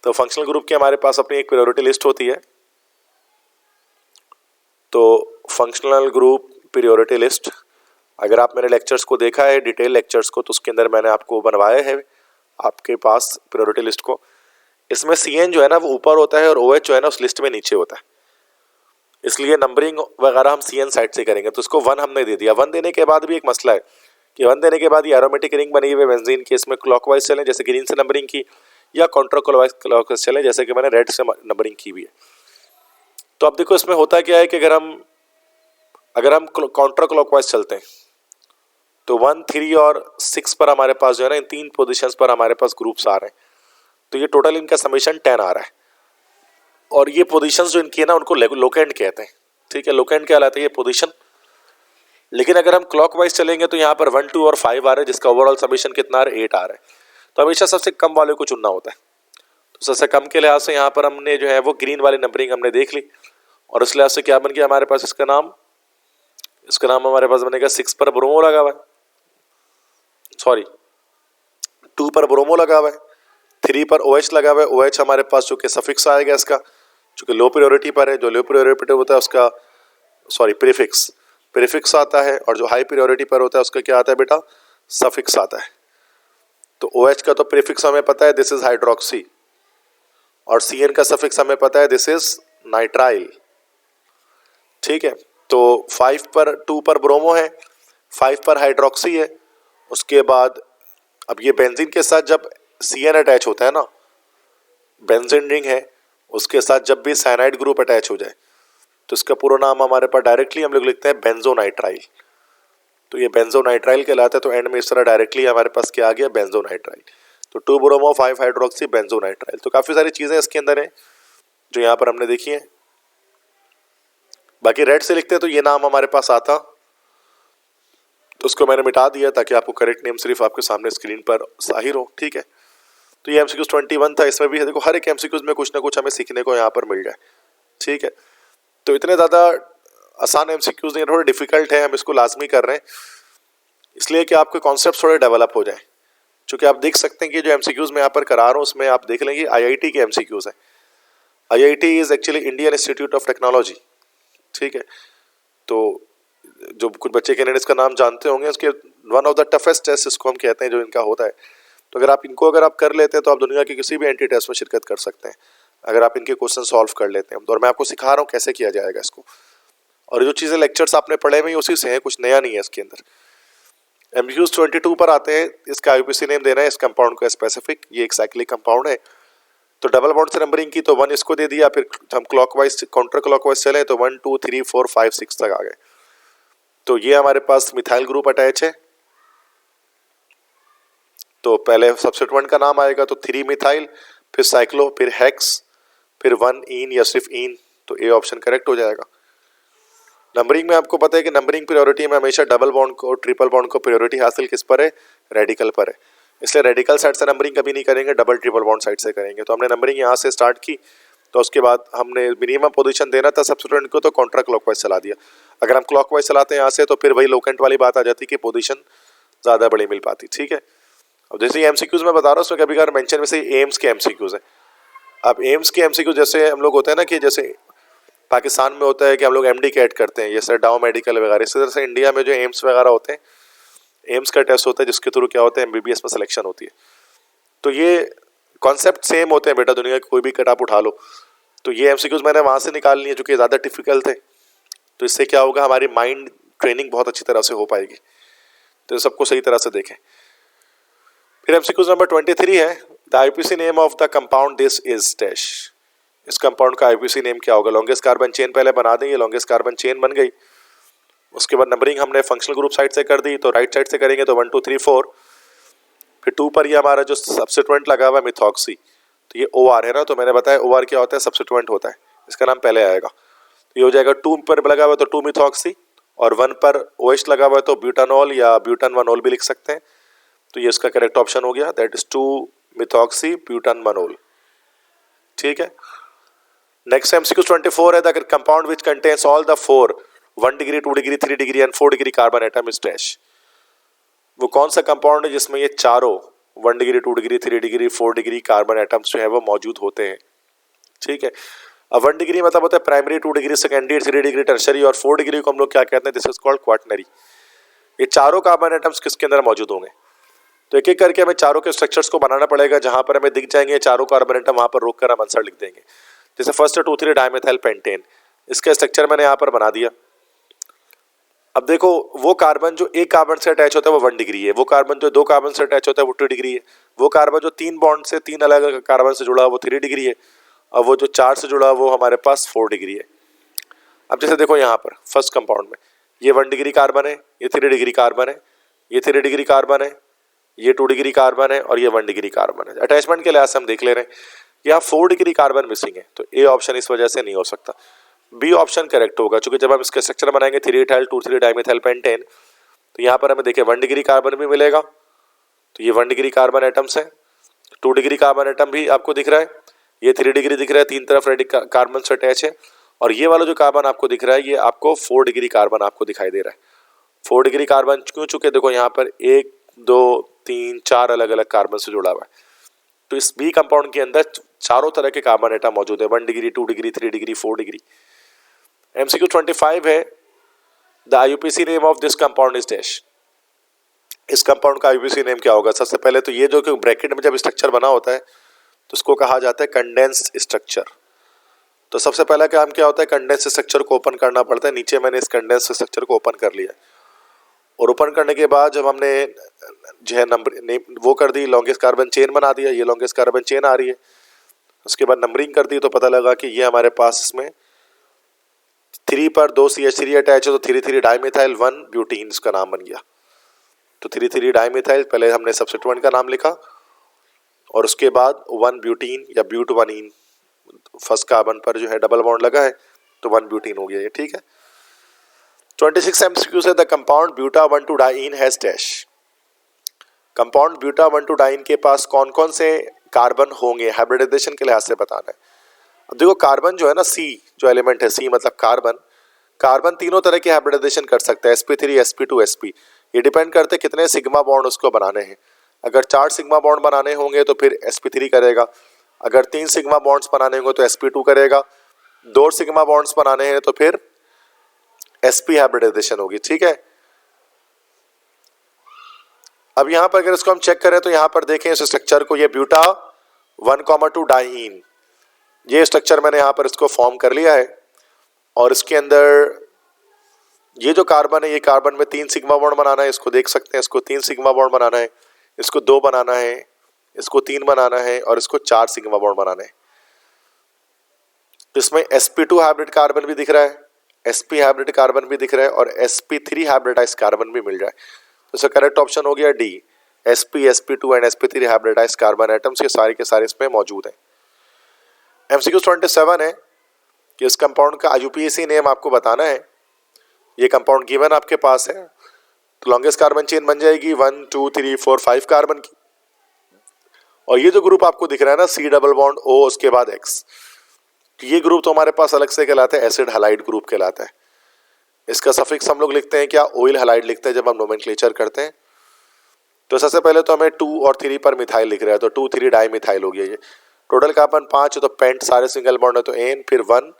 तो फंक्शनल ग्रुप की हमारे पास अपनी एक प्रायोरिटी लिस्ट होती है। तो फंक्शनल ग्रुप प्रायोरिटी लिस्ट, अगर आप मेरे लेक्चर्स को देखा है, डिटेल लेक्चर्स को, तो उसके अंदर मैंने आपको बनवाया है आपके पास प्रायोरिटी लिस्ट को। इसमें CN जो है ना वो ऊपर होता है और OH जो है ना उस लिस्ट में नीचे होता है, इसलिए नंबरिंग वगैरह हम CN साइड से करेंगे। तो इसको 1 हमने दे दिया। 1 देने के बाद भी एक मसला है कि 1 देने के बाद ये एरोमेटिक रिंग बनी हुई है बेंजीन की, इसमें क्लॉकवाइज चलें जैसे ग्रीन से नंबरिंग की, या काउंटर क्लॉकवाइज चलें जैसे कि मैंने रेड से नंबरिंग की भी है। तो अब देखो इसमें होता क्या है कि अगर हम काउंटर क्लॉकवाइज चलते हैं तो 1, 3 और 6 पर हमारे पास जो है ना इन 3 पोजीशंस पर हमारे पास ग्रुप्स आ रहे हैं। तो ये टोटल इनका समेशन 10 आ रहा है और ये पोजीशंस जो इनकी है ना उनको लोकेंड कहते हैं, ठीक है। लोकेंड क्या कहलाता है? ये पोजीशन। लेकिन अगर हम क्लॉकवाइज चलेंगे तो यहाँ पर 1, 2 और 5 आ रहे हैं, जिसका ओवरऑल समेशन कितना आ रहा है? 8 आ रहा है। तो हमेशा सबसे कम वाले को चुनना होता है। तो सबसे कम के लिहाज से यहाँ पर हमने जो है वो ग्रीन वाली नंबरिंग हमने देख ली और उस लिहाज से क्या बन गया हमारे पास? इसका नाम हमारे पास बनेगा 6 पर ब्रोमो लगा हुआ है, सॉरी 2 पर ब्रोमो लगा हुआ है, 3 पर OH लगा हुआ है। OH हमारे पास जो कि सफिक्स आएगा इसका, चूंकि लो प्रायोरिटी पर है, जो लो प्रायोरिटी पर होता है उसका प्रीफिक्स आता है, और जो हाई प्रायोरिटी पर होता है उसका क्या आता है बेटा? सफिक्स आता है। तो OH का तो प्रीफिक्स हमें पता है, दिस इज हाइड्रोक्सी, और CN का सफिक्स हमें पता है, दिस इज नाइट्राइल, ठीक है। तो 5 पर 2 पर ब्रोमो है, 5 पर हाइड्रोक्सी है। उसके बाद अब ये बेंजीन के साथ जब CN अटैच होता है ना, बेंजीन रिंग है, उसके साथ जब भी साइनाइड ग्रुप अटैच हो जाए तो इसका पूरा नाम हमारे पास डायरेक्टली हम लोग लिखते हैं बेंजोनाइट्राइल। तो ये बेंजोनाइट्राइल कहलाता है। तो एंड में इस तरह डायरेक्टली हमारे पास क्या आ गया? बेंजोनाइट्राइल। तो 2 ब्रोमो 5 हाइड्रोक्सी बेंजोनाइट्राइल। तो काफ़ी सारी चीज़ें इसके अंदर हैं जो यहाँ पर हमने देखी हैं। बाकी रेड से लिखते हैं तो ये नाम हमारे पास आता, तो उसको मैंने मिटा दिया ताकि आपको करेक्ट नेम सिर्फ आपके सामने स्क्रीन पर जाहिर हो, ठीक है। तो ये MCQ 21 था। इसमें भी है, देखो हर एक MCQ में कुछ ना कुछ हमें सीखने को यहाँ पर मिल जाए, ठीक है। तो इतने ज़्यादा आसान MCQs नहीं, थोड़े डिफिकल्ट है, हम इसको लाजमी कर रहे हैं इसलिए कि आपके कॉन्सेप्ट थोड़े डेवलप हो जाए। चूँकि आप देख सकते हैं कि जो MCQs मैं यहाँ पर करा रहा हूँ उसमें आप देख लेंगे IIT के MCQs हैं। IIT is actually Indian institute of technology, ठीक है। तो जो कुछ बच्चे कैंडिडेट्स का नाम जानते होंगे, उसके one of the toughest test इसको हम कहते हैं जो इनका होता है। तो अगर आप कर लेते हैं तो आप दुनिया के किसी भी एंटी टेस्ट में शिरकत कर सकते हैं, अगर आप इनके क्वेश्चन सॉल्व कर लेते हैं। और मैं आपको सिखा रहा हूँ कैसे किया जाएगा इसको, और जो चीज़ें लेक्चर्स आपने पढ़े हुए उसी से हैं, कुछ नया नहीं है इसके अंदर। MCQ 22 पर आते हैं। इसका आईयूपीएसी नेम देना है इस कंपाउंड को स्पेसिफिक, ये एक साइक्लिक कंपाउंड है। तो डबल बॉन्ड से नंबरिंग की तो 1 इसको दे दिया, फिर हम क्लॉकवाइज काउंटर क्लॉकवाइज चले तो 1, 2, 3, 4, 5, 6 तक आ गए। तो ये हमारे पास मिथाइल ग्रुप अटैच है। तो पहले सब्स्टिट्यूएंट का नाम आएगा तो 3 मिथाइल, फिर साइक्लो, फिर हेक्स, फिर 1 इन या सिर्फ इन, तो ए ऑप्शन करेक्ट हो जाएगा। नंबरिंग में आपको पता है कि नंबरिंग प्रायोरिटी में हमेशा डबल बॉन्ड को ट्रिपल बॉन्ड को प्रायोरिटी हासिल किस पर है? रेडिकल पर है। इसलिए रेडिकल साइड से नंबरिंग कभी नहीं करेंगे, डबल ट्रिपल बॉन्ड साइड से करेंगे। तो हमने नंबरिंग यहाँ से स्टार्ट की, तो उसके बाद हमने मिनिमम पोजीशन देना था सब्स्टिट्यूएंट को, तो काउंटर क्लॉकवाइज चला दिया। अगर हम क्लॉकवाइज चलाते हैं यहाँ से तो फिर वही लोकेंट वाली बात आ जाती कि पोजीशन ज़्यादा बड़ी मिल पाती, ठीक है। अब जैसे MCQs में बता रहा हूँ उसमें कभी कभार मेंशन में से एम्स के MCQs है। अब एम्स के MCQ जैसे हम लोग होते हैं ना कि जैसे पाकिस्तान में होता है कि हम लोग MD कैट करते हैं, जैसे डाउ मेडिकल वगैरह। इसी तरह से इंडिया में जो एम्स वगैरह होते हैं, एम्स का टेस्ट होता है जिसके थ्रू क्या होता है MBBS में सिलेक्शन होती है। तो ये कॉन्सेप्ट सेम होते हैं बेटा, दुनिया की कोई भी कट आप उठा लो। तो ये MCQs मैंने वहाँ से निकाल लिए जो कि ज़्यादा डिफिकल्ट थे। तो इससे क्या होगा, हमारी माइंड ट्रेनिंग बहुत अच्छी तरह से हो पाएगी। तो सबको सही तरह से देखें। फिर MCQs नंबर 23 है, the IUPAC name of the compound this is dash. इस कंपाउंड का IUPAC नेम क्या होगा? लॉन्गेस्ट कार्बन चेन पहले बना देंगे, लॉन्गेस्ट कार्बन चेन बन गई। उसके बाद नंबरिंग हमने फंक्शनल ग्रुप साइड से कर दी, तो राइट साइड से करेंगे तो 1 2 3 4। फिर 2 पर ये हमारा जो सब्स्टिट्यूएंट लगा हुआ है मिथॉक्सी, तो ये OR है ना, तो मैंने बताया OR क्या होता है, सब्स्टिट्यूएंट होता है, इसका नाम पहले आएगा। तो ये हो जाएगा 2 पर लगा हुआ है तो 2 मिथॉक्सी, और 1 पर OH लगा हुआ है तो ब्यूटानॉल या ब्यूटानवनोल भी लिख सकते हैं। तो ये इसका करेक्ट ऑप्शन हो गया, दैट इज 2 मिथॉक्सी ब्यूटानवनोल। ठीक है। नेक्स्ट MCQ 24 है, the compound which contains all the 4 1 degree 2 degree 3 degree and 4 degree carbon atom is dash. वो कौन सा कंपाउंड है जिसमें ये चारों 1 degree 2 degree 3 degree 4 degree carbon atoms जो है वो मौजूद होते हैं। ठीक है। अब 1 डिग्री मतलब होता है primary, 2 degree secondary, 3 degree tertiary, और 4 डिग्री को हम लोग क्या कहते हैं, दिस इज कॉल्ड क्वाटनरी। ये चारों कार्बन एटम्स किसके अंदर मौजूद होंगे? तो एक एक करके हमें चारों के स्ट्रक्चर्स को बनाना पड़ेगा। जहां पर हमें दिख जाएंगे चारों कार्बन एटम, वहां पर रोक कर हम आंसर लिख देंगे। जैसे फर्स्ट 2,3 डाइमेथाइल पेंटेन, इसका स्ट्रक्चर मैंने यहाँ पर बना दिया। अब देखो, वो कार्बन जो एक कार्बन से अटैच होता है वो 1 डिग्री है, वो कार्बन जो 2 कार्बन से अटैच होता है वो 2 डिग्री है, वो कार्बन जो 3 बॉन्ड से 3 अलग अलग कार्बन से जुड़ा है वो 3 डिग्री है, और वो जो 4 से जुड़ा है वो हमारे पास 4 डिग्री है। अब जैसे देखो यहाँ पर फर्स्ट कंपाउंड में ये 1 डिग्री कार्बन है, ये 3 डिग्री कार्बन है, ये 3 डिग्री कार्बन है, ये 2 डिग्री कार्बन है, और ये 1 डिग्री कार्बन है। अटैचमेंट के लिहाज से हम देख ले रहे हैं यहाँ 4 डिग्री कार्बन मिसिंग है, तो ए ऑप्शन इस वजह से नहीं हो सकता। बी ऑप्शन करेक्ट होगा, क्योंकि जब हम इसका स्ट्रक्चर बनाएंगे 3 इथाइल 2 3 डाइमेथाइल पेंटेन, तो यहाँ पर हमें देखिए 1 डिग्री कार्बन भी मिलेगा, तो ये 1 डिग्री कार्बन एटम्स है, 2 डिग्री कार्बन एटम भी आपको दिख रहा है, ये 3 डिग्री दिख रहा है, 3 तरफ रेडिकल कार्बन से अटैच है, और ये वाला जो कार्बन आपको दिख रहा है ये आपको 4 डिग्री कार्बन आपको दिखाई दे रहा है। 4 डिग्री कार्बन क्यों? चुके देखो यहाँ पर 1 2 3 4 अलग अलग कार्बन से जुड़ा हुआ है। तो इस बी कंपाउंड के अंदर चारों तरह के कार्बन एटम मौजूद है, 1 degree 2 degree 3 degree 4 degree. MCQ 25 है, the IUPAC name of this compound is dash. इस कंपाउंड का IUPAC नेम क्या होगा? सबसे पहले तो ये जो कि ब्रैकेट में जब स्ट्रक्चर बना होता है तो उसको कहा जाता है कंडेंस्ड स्ट्रक्चर। तो सबसे पहला काम क्या होता है, कंडेंस्ड स्ट्रक्चर को ओपन करना पड़ता है। नीचे मैंने इस कंडेंस्ड स्ट्रक्चर को ओपन कर लिया, और ओपन करने के बाद जब हमने जो है नंबर वो कर दी, लॉन्गेस्ट कार्बन चेन बना दिया, ये लॉन्गेस्ट कार्बन चेन आ रही है। उसके बाद नंबरिंग कर दी तो पता लगा कि ये हमारे पास इसमें 3 पर 2 CH3 अटैच है, तो 3 3 डाइमेथाइल 1 ब्यूटीन इसका नाम बन गया। तो 3 3 डाइमेथाइल पहले हमने सब्स्टिट्यूएंट का नाम लिखा, और उसके बाद 1 ब्यूटीन या ब्यूटवनीन, फर्स्ट कार्बन पर जो है डबल बॉन्ड लगा है तो 1 ब्यूटीन हो गया ये। ठीक है। 26 MCQ से, the compound buta 1,2 diene has dash. Compound buta 1,2 diene के पास कौन कौन से कार्बन होंगे, हाइब्रिडाइजेशन के लिहाज से बताना है। अब देखो कार्बन जो है ना, C जो एलिमेंट है, C मतलब कार्बन तीनों तरह की हाइब्रिडाइजेशन कर सकता है, sp3 sp2 sp। ये डिपेंड करते हैं कितने सिग्मा बॉन्ड उसको बनाने हैं। अगर 4 सिग्मा बॉन्ड बनाने होंगे तो फिर sp3 करेगा, अगर 3 सिग्मा बॉन्ड्स बनाने होंगे तो sp2 करेगा, 2 सिग्मा बॉन्ड्स बनाने हैं तो फिर sp हाइब्रिडाइजेशन होगी। ठीक है। अब यहाँ पर अगर इसको हम चेक करें तो यहाँ पर देखें इस स्ट्रक्चर को, ये ब्यूटा 1,2 डाइन, ये स्ट्रक्चर मैंने यहाँ पर इसको फॉर्म कर लिया है। और इसके अंदर ये जो कार्बन है, ये कार्बन में 3 सिग्मा बॉन्ड बनाना है, इसको देख सकते हैं, इसको 3 सिग्मा बॉन्ड बनाना है, इसको 2 बनाना है, इसको 3 बनाना है, और इसको 4 सिग्मा बॉन्ड बनाना है। इसमें sp2 हाइब्रिड कार्बन भी दिख रहा है, sp हाइब्रिड कार्बन भी दिख रहा है, और sp3 हाइब्रिडाइज कार्बन भी मिल रहा है। तो इसका करेक्ट ऑप्शन हो गया D, sp sp2 and sp3 hybridise carbon atoms, ये सारे के सारे इसमें मौजूद हैं। MCQ 27 है कि इस कंपाउंड का IUPAC नेम आपको बताना है। ये कंपाउंड गिवन आपके पास है, तो लॉन्गेस्ट कार्बन चेन बन जाएगी 1 2 3 4 5 कार्बन की, और ये जो ग्रुप आपको दिख रहा है ना, C डबल बॉन्ड O उसके बाद X, ये ग्रुप तो हमारे पास अलग से कहलाता है एसिड हैलाइड ग्रुप कहलाता है। इसका सफिक्स हम लोग लिखते हैं क्या, ऑयल हैलाइड लिखते हैं जब हम नोमेनक्लेचर करते हैं। तो सबसे पहले तो हमें 2 और 3 पर मिथाइल लिख रहा है, तो 2 3 डाई मिथाइल हो गया। ये टोटल कार्बन 5 है, तो पेंट सारे सिंगल बॉन्ड है तो N, फिर 1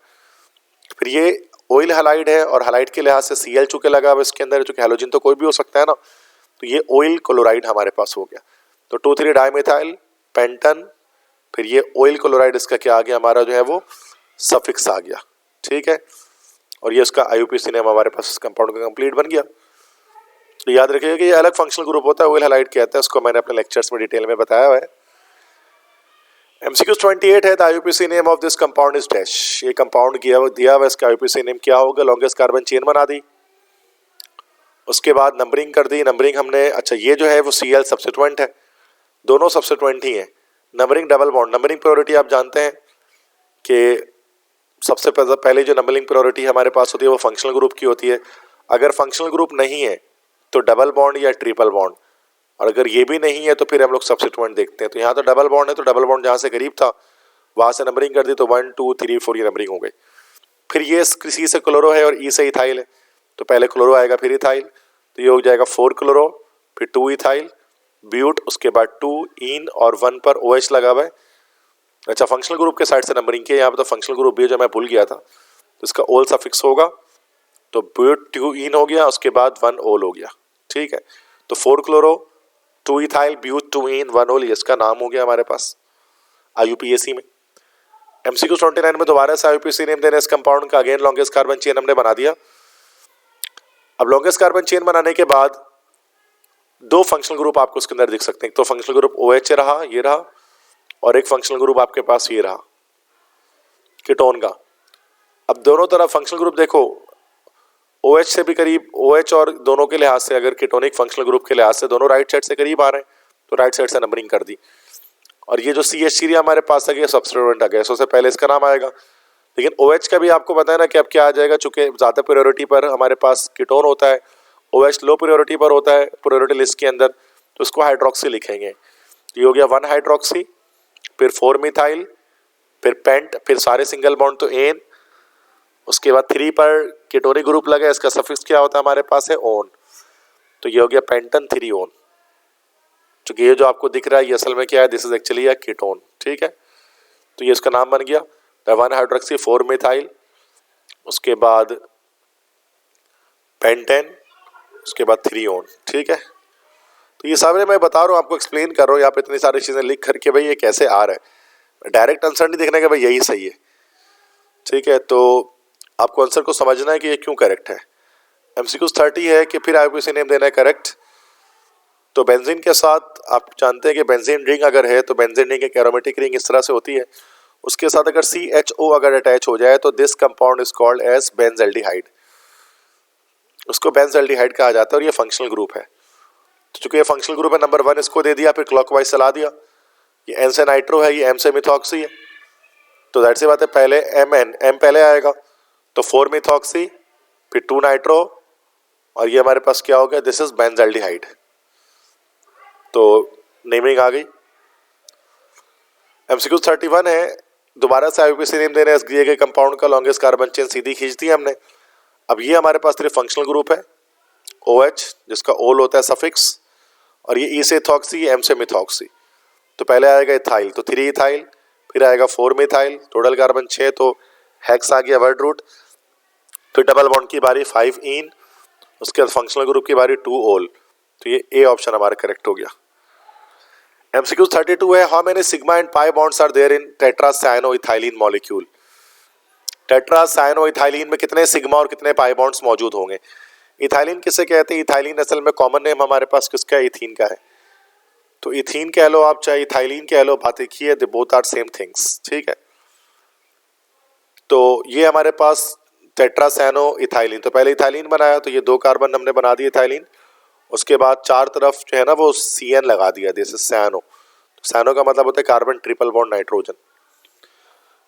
फिर ये ऑयल हैलाइड है और हैलाइड के लिहाज से Cl चूंकि लगा हुआ इसके अंदर, चूंकि हैलोजन तो कोई भी हो सकता है ना, तो ये ऑयल क्लोराइड हमारे पास हो गया। तो 2,3 डाइमेथाइल पेंटन, फिर ये ऑयल क्लोराइड इसका क्या आ गया हमारा जो है वो सफिक्स आ गया, ठीक है। और ये उसका IUPAC नेम हमारे पास इस कंपाउंड का कंप्लीट बन गया। तो याद रखिएगा कि ये अलग फंक्शनल ग्रुप होता है, ऑयल हैलाइड कहते हैं, उसको मैंने अपने लेक्चर्स में डिटेल में बताया हुआ है। MCQ 28 है, the IUPAC name of this compound is dash. ये कंपाउंड दिया हुआ, इसका IUPAC नेम क्या होगा, लॉन्गेस्ट कार्बन चेन बना दी, उसके बाद नंबरिंग कर दी। नंबरिंग हमने, अच्छा ये जो है वो Cl सब्स्टिट्यूएंट है, दोनों सब्स्टिट्यूएंट ही हैं। Numbering double bond, numbering priority आप जानते हैं कि सबसे पहले जो नंबरिंग प्रायोरिटी हमारे पास होती है वो फंक्शनल ग्रुप की होती है। अगर फंक्शनल ग्रुप नहीं है तो डबल बॉन्ड या ट्रिपल बॉन्ड, और अगर ये भी नहीं है तो फिर हम लोग सब्स्टिट्यूएंट देखते हैं। तो यहाँ तो डबल बॉन्ड है, तो डबल बॉन्ड जहाँ से करीब था वहाँ से नंबरिंग कर दी, तो 1 2 3 4 ये नंबरिंग हो गई। फिर ये C से क्लोरो है और E से इथाइल है, तो पहले क्लोरो आएगा फिर इथाइल, तो ये हो जाएगा 4 क्लोरो, फिर 2 इथाइल, ब्यूट, उसके बाद 2 इन और 1 पर OH लगा हुआ है। अच्छा, फंक्शनल ग्रुप के साइड से नंबरिंग किया, यहाँ पर तो फंक्शनल ग्रुप भी है जो मैं भूल गया था, तो इसका ओल सफिक्स होगा, तो ब्यूट 2 इन हो गया, उसके बाद 1 ओल हो गया, ठीक है। तो 4 क्लोरो 2 इथाइल ब्यूट 2 इन 1 ओल, इसका नाम हो गया हमारे पास IUPAC में। MCQ 29 में दोबारा से IUPAC नेम देना इस कंपाउंड का, अगेन लॉन्गेस्ट कार्बन चेन हमने बना दिया। अब लॉन्गेस्ट कार्बन चेन बनाने के बाद दो फंक्शनल ग्रुप आपको उसके अंदर दिख सकते हैं। तो फंक्शनल ग्रुप OH रहा, ये रहा, और एक फंक्शनल ग्रुप आपके पास ये रहा कीटोन का। अब दोनों तरफ फंक्शनल ग्रुप देखो, OH से भी करीब, OH और दोनों के लिहाज से, अगर कीटोनिक फंक्शनल ग्रुप के लिहाज से दोनों राइट साइड से करीब आ रहे हैं, तो राइट साइड से नंबरिंग कर दी। और ये जो CH3 हमारे पास आ गया सब्स्टिट्यूएंट आ गया, सबसे पहले इसका नाम आएगा। लेकिन OH का भी आपको पता है ना कि अब क्या आ जाएगा, चूंकि ज़्यादा प्रायोरिटी पर हमारे पास कीटोन होता है, OH लो प्रायोरिटी पर होता है प्रायोरिटी लिस्ट के अंदर, तो उसको हाइड्रोक्सी लिखेंगे। ये हो गया 1 हाइड्रोक्सी, फिर 4 मिथाइल, फिर पेंट, फिर सारे सिंगल बॉन्ड तो एन, उसके बाद 3 पर कीटोनिक ग्रुप लगा, इसका सफिक्स क्या होता है हमारे पास है ओन, तो ये हो गया पेंटन 3 ओन। क्योंकि ये जो आपको दिख रहा है ये असल में क्या है, this is actually a ketone, ठीक है। तो ये इसका नाम बन गया 1 हाइड्रोक्सी 4 मिथाइल, उसके बाद पेंटेन, उसके बाद 3 ओन, ठीक है। तो ये सारे मैं बता रहा हूँ, आपको एक्सप्लेन कर रहा हूँ यहाँ पे इतनी सारी चीज़ें लिख करके, भाई ये कैसे आ रहा है, डायरेक्ट आंसर नहीं दिखने का भाई यही सही है, ठीक है। तो आपको आंसर को समझना है कि ये क्यों करेक्ट है। MCQ 30 है कि फिर IUPAC नेम देना है करेक्ट। तो बेंजीन के साथ आप जानते हैं कि बेंजीन रिंग अगर है तो बेंजीन रिंग एक एरोमेटिक रिंग इस तरह से होती है, उसके साथ अगर CHO अगर अटैच हो जाए तो this compound is called as benzaldehyde, उसको बेंजल्डिहाइड कहा जाता है, और ये फंक्शनल ग्रुप है। तो चूंकि ये फंक्शनल ग्रुप है, नंबर 1 इसको दे दिया, फिर क्लॉकवाइज चला दिया। ये N से नाइट्रो है, ये M से मिथॉक्सी है, तो दैट सी बात है, पहले M पहले आएगा, तो 4 मिथॉक्सी, फिर 2 नाइट्रो, और ये हमारे पास क्या हो गया, दिस इज बेंजल्डिहाइड। तो नेमिंग आ गई। MCQ 31 है, दोबारा से IUPAC नेम देना है इस दिए गए कंपाउंड का, लॉन्गेस्ट कार्बन चेन सीधी खींच दी हमने। अब ये हमारे पास सिर्फ फंक्शनल ग्रुप है OH, जिसका ओल होता है सफिक्स, और ये E से इथॉक्सी, M से मिथॉक्सी। तो पहले आएगा इथाइल, तो 3 इथाइल, फिर आएगा 4 मिथाइल, टोटल कार्बन 6, तो हेक्स आ गया वर्ड रूट। फिर डबल बॉन्ड की बारी 5 इन, उसके बाद फंक्शनल ग्रुप की बारी 2 ओल, तो ये A ऑप्शन हमारा करेक्ट हो गया। MCQ 32 है, how many sigma and pi bonds are there in tetracyanoethylene molecule. Tetracyanoethylene में कितने सिग्मा और कितने पाई बॉन्ड्स मौजूद होंगे। इथाइलिन किसे कहते हैं, इथाइलिन असल में कॉमन नेम हमारे पास किसका है, इथीन का है। तो इथीन कह लो आप, चाहे इथाइलिन कह लो, बात एक ही है, they both are same things, ठीक है। तो ये हमारे पास टेट्रासायनोइथाइलिन, तो पहले इथाइलिन बनाया, तो ये 2 कार्बन हमने बना दिए इथाइलिन, उसके बाद 4 तरफ जो है ना वो CN लगा दिया, जैसे सैनो। तो सैनो का मतलब होता है कार्बन ट्रिपल बॉन्ड नाइट्रोजन।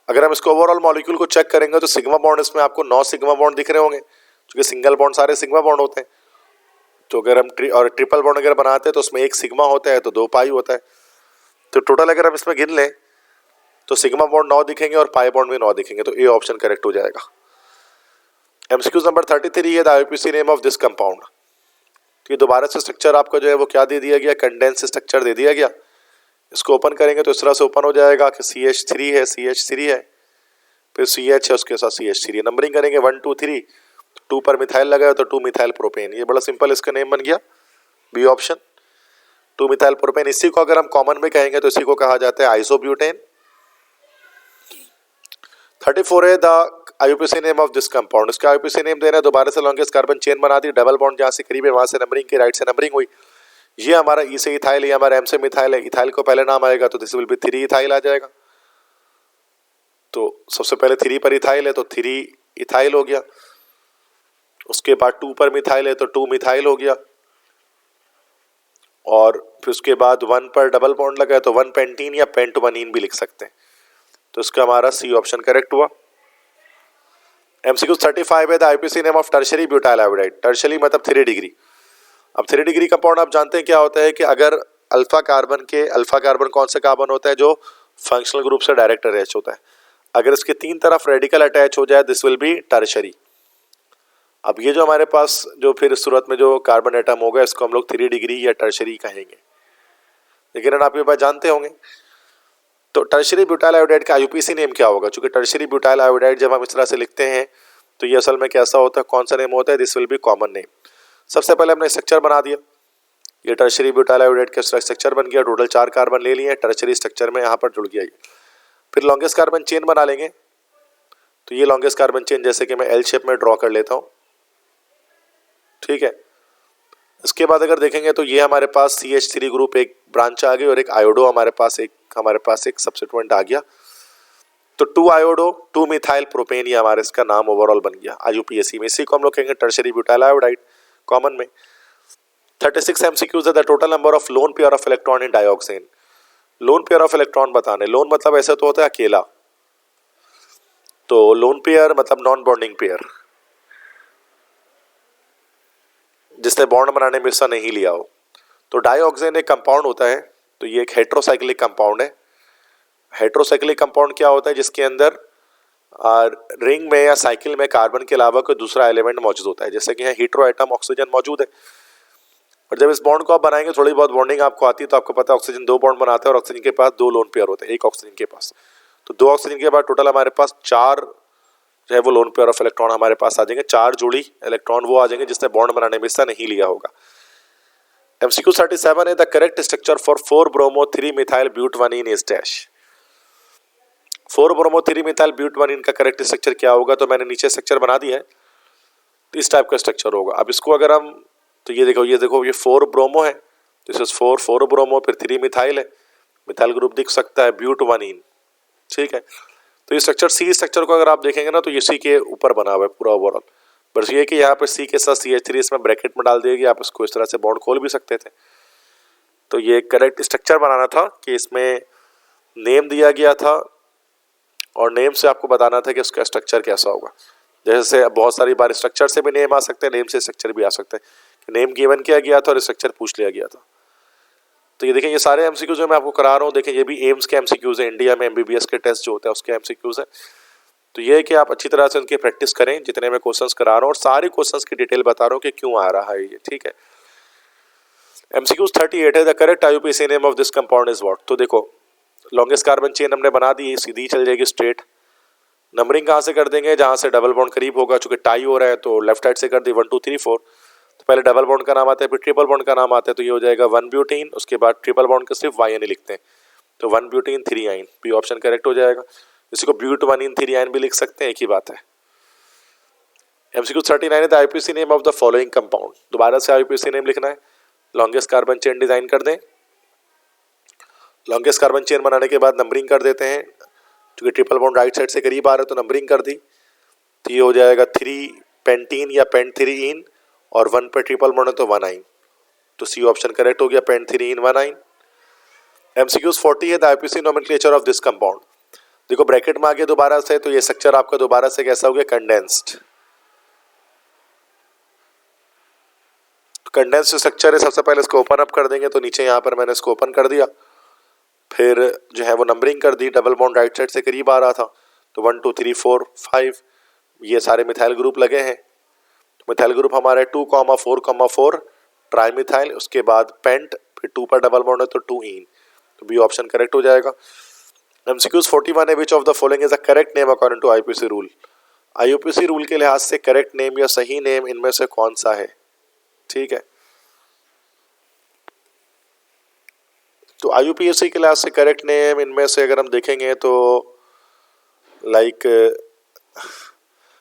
अगर हम इसको ओवरऑल मॉलिक्यूल को चेक करेंगे तो सिग्मा बॉन्ड इसमें आपको 9 सिग्मा बॉन्ड दिख रहे होंगे, क्योंकि सिंगल बॉन्ड सारे सिग्मा बॉन्ड होते हैं। तो अगर हम ट्रिपल बॉन्ड अगर बनाते हैं तो उसमें 1 सिग्मा होता है, तो 2 पाई होता है। तो टोटल अगर हम इसमें गिन लें तो सिग्मा बॉन्ड 9 दिखेंगे और पाई बॉन्ड भी 9 दिखेंगे, तो A ऑप्शन करेक्ट हो जाएगा। MCQ नंबर 33 है, the IUPAC name of this compound. तो ये दोबारा से स्ट्रक्चर आपको जो है वो क्या दे दिया गया, कंडेंस स्ट्रक्चर दे दिया गया। इसको ओपन करेंगे तो इस तरह से ओपन हो जाएगा कि CH3 है, CH3 है, फिर CH है उसके साथ CH3, नंबरिंग करेंगे 1 2 3, 2 पर मिथाइल लगा तो 2 मिथाइल प्रोपेन, ये बड़ा सिंपल इसका नेम बन गया बी ऑप्शन 2 मिथाइल प्रोपेन। इसी को अगर हम कॉमन में कहेंगे तो इसी को कहा जाता है आइसोब्यूटेन। 34 है the IUPAC name of this compound, इसका आईयूपीएसी नेम देना है, दोबारा से लॉन्गेस्ट कार्बन चेन बना दी, डबल बॉन्ड जहाँ से करीब है वहां से नंबरिंग की, राइट से नंबरिंग हुई। ये हमारा ई से इथाइल, ये हमारा एम से मिथाइल है, इथाइल को पहले नाम आएगा तो दिस विल बी 3 इथाइल आ जाएगा। तो सबसे पहले 3 पर इथाइल है तो 3 इथाइल हो गया, उसके बाद 2 पर मिथाइल है तो 2 मिथाइल हो गया, और फिर उसके बाद 1 पर डबल बॉन्ड लगा है तो 1 पेंटीन या पेंटवनीन भी लिख सकते हैं, तो इसका हमारा सी ऑप्शन करेक्ट हुआ। MCQ 35 है the IUPAC name of tertiary butyl iodide, tertiary मतलब 3 डिग्री। अब 3 डिग्री कंपाउंड आप जानते हैं क्या होता है कि अगर अल्फा कार्बन कौन सा कार्बन होता है जो फंक्शनल ग्रुप से डायरेक्ट अटैच होता है, अगर इसके 3 तरफ रेडिकल अटैच हो जाए दिस विल बी टर्शियरी। अब ये जो हमारे पास जो फिर इस सूरत में जो कार्बन एटम होगा इसको हम लोग 3 डिग्री या टर्शियरी कहेंगे, लेकिन आप ये बात जानते होंगे। तो टर्शियरी ब्यूटाइल आयोडाइड का आईयूपीएसी नेम क्या होगा, क्योंकि टर्शियरी ब्यूटाइल आयोडाइड जब हम इस तरह से लिखते हैं तो ये असल में कैसा होता है, कौन सा नेम होता है, this will be common name. सबसे पहले हमने स्ट्रक्चर बना दिया, ये टर्शियरी ब्यूटाइल आयोडाइड का स्ट्रक्चर बन गया, टोटल 4 कार्बन ले लिए टर्शियरी स्ट्रक्चर में, यहाँ पर जुड़ गया ये। फिर लॉन्गेस्ट कार्बन चेन बना लेंगे, तो ये लॉन्गेस्ट कार्बन चेन जैसे कि मैं एल शेप में ड्रॉ कर लेता हूँ, ठीक है। इसके बाद अगर देखेंगे तो ये हमारे पास CH3 ग्रुप एक ब्रांच आ गई और एक आयोडो हमारे पास एक सब्स्टिट्यूएंट आ गया, तो 2 आयोडो 2 मिथाइल प्रोपेन, ये हमारे इसका नाम ओवरऑल बन गया आईयूपीएसी में। इसी को हम लोग कहेंगे टर्शियरी ब्यूटाइल आयोडाइड कॉमन में। 36 MCQs है the total number of lone pair of electron in dioxane, lone pair of electron बताने, लोन मतलब ऐसा तो होता है अकेला, तो लोन पेयर मतलब नॉन बॉन्डिंग पेयर, जिसने बॉन्ड बनाने में हिस्सा नहीं लिया हो। तो डाइऑक्सेन एक कंपाउंड होता है, तो ये एक हेट्रोसाइक्लिक कंपाउंड है। हेट्रोसाइक्लिक कंपाउंड क्या होता है, जिसके अंदर रिंग में या साइकिल में कार्बन के अलावा कोई दूसरा एलिमेंट मौजूद होता है, जैसे कि यहाँ हीट्रो एटम ऑक्सीजन मौजूद है। और जब इस बॉन्ड को आप बनाएंगे, थोड़ी बहुत बॉन्डिंग आपको आती है तो आपको पता है ऑक्सीजन 2 बॉन्ड बनाता है और ऑक्सीजन के पास 2 लोन पेयर होते हैं, एक ऑक्सीजन के पास, तो 2 ऑक्सीजन के बाद टोटल हमारे पास 4 जो है वो लोन पेयर ऑफ इलेक्ट्रॉन हमारे पास आ जाएंगे, 4 जोड़ी इलेक्ट्रॉन वो आ जाएंगे जिसने बॉन्ड बनाने में हिस्सा नहीं लिया होगा। MCQ 37 है the correct structure for 4 bromo 3 methyl ब्यूटवनीन इज डैश, 4 ब्रोमो 3 मिथाइल ब्यूटवनीन का करेक्ट स्ट्रक्चर क्या होगा, तो मैंने नीचे स्ट्रक्चर बना दिया है, तो इस टाइप का स्ट्रक्चर होगा। अब इसको अगर हम, तो ये देखो ये 4 ब्रोमो है, दिस इज 4 ब्रोमो, फिर 3 मिथाइल है, मिथाइल ग्रुप दिख सकता है ब्यूटवनीन, ठीक है। तो ये स्ट्रक्चर सी स्ट्रक्चर को अगर आप देखेंगे ना तो ये सी के ऊपर बना हुआ है पूरा ओवरऑल, बस ये कि यहाँ पर सी के साथ CH3 इसमें ब्रैकेट में डाल देगी, आप इसको इस तरह से बॉन्ड खोल भी सकते थे। तो ये करेक्ट स्ट्रक्चर बनाना था कि इसमें नेम दिया गया था और नेम से आपको बताना था कि उसका स्ट्रक्चर कैसा होगा। जैसे बहुत सारी बार स्ट्रक्चर से भी नेम आ सकते हैं, नेम से स्ट्रक्चर भी आ सकते हैं, नेम गिवन किया गया था और स्ट्रक्चर पूछ लिया गया था। तो ये देखें, ये सारे MCQs जो मैं आपको करा रहा हूँ, देखें ये भी एम्स के MCQs है, इंडिया में MBBS के टेस्ट जो होते हैं उसके MCQs है। तो ये है कि आप अच्छी तरह से उनकी प्रैक्टिस करें जितने मैं क्वेश्चंस करा रहा हूँ, और सारे क्वेश्चंस की डिटेल बता रहा हूँ कि क्यों आ रहा है ये, ठीक है। MCQs 38 है the correct IUPAC name of this compound is what, तो देखो लॉन्गेस्ट कार्बन चेन हमने बना दी, सीधी चल जाएगी स्ट्रेट। नंबरिंग कहाँ से कर देंगे, जहाँ से डबल बॉन्ड करीब होगा, चूंकि टाई हो रहा है तो लेफ्ट साइड से कर दी 1 2 3 4, तो पहले डबल बॉन्ड का नाम आता है, फिर ट्रिपल बॉन्ड का नाम आता है, तो ये हो जाएगा 1 ब्यूटीन, उसके बाद ट्रिपल बॉन्ड का सिर्फ YN लिखते हैं, तो 1 ब्यूटीन 3 आइन, बी ऑप्शन करेक्ट हो जाएगा। इसी को ब्यूटवनीन 3 आइन भी लिख सकते हैं, एक ही बात है। MCQ 39 है the IUPAC name of the following compound, दोबारा से आईयूपीएसी नेम लिखना है, लॉन्गेस्ट कार्बन चेन डिजाइन कर दें। लॉन्गेस्ट कार्बन चेन बनाने के बाद नंबरिंग कर देते हैं, क्योंकि ट्रिपल बॉन्ड राइट साइड से करीब आ रहा है तो नंबरिंग कर दी, तो ये हो जाएगा 3 पेंटीन या पेंट3इन, और 1 पे ट्रिपल बॉन्ड है तो 1 आइन, तो सी ऑप्शन करेक्ट हो गया, पेंट3इन 1 आइन। MCQs 40 है the IUPAC nomenclature of this compound, देखो ब्रैकेट में आ गया दोबारा से, तो ये स्ट्रक्चर आपका दोबारा से कैसा हो गया, कंडेंस्ड। कंडेंस्ड स्ट्रक्चर है, सबसे पहले इसको ओपन अप कर देंगे, तो नीचे यहाँ पर मैंने इसको ओपन कर दिया, फिर जो है वो नंबरिंग कर दी, डबल बॉन्ड राइट साइड से करीब आ रहा था, तो 1 2 3 4 5 ये सारे मिथाइल ग्रुप लगे हैं। मिथाइल ग्रुप हमारे 2,4,4 ट्राई मिथाइल, उसके बाद पेंट, फिर 2 पर डबल बॉन्ड है तो 2 इन, तो बी ऑप्शन करेक्ट हो जाएगा। MCQs 41 है, which of the following is the correct name according to IUPAC rule. IUPAC rule के लिहाज से करेक्ट नेम या सही नेम इनमें से कौन सा है, ठीक है। तो IUPAC के लिहाज से करेक्ट नेम इनमें से अगर हम देखेंगे तो लाइक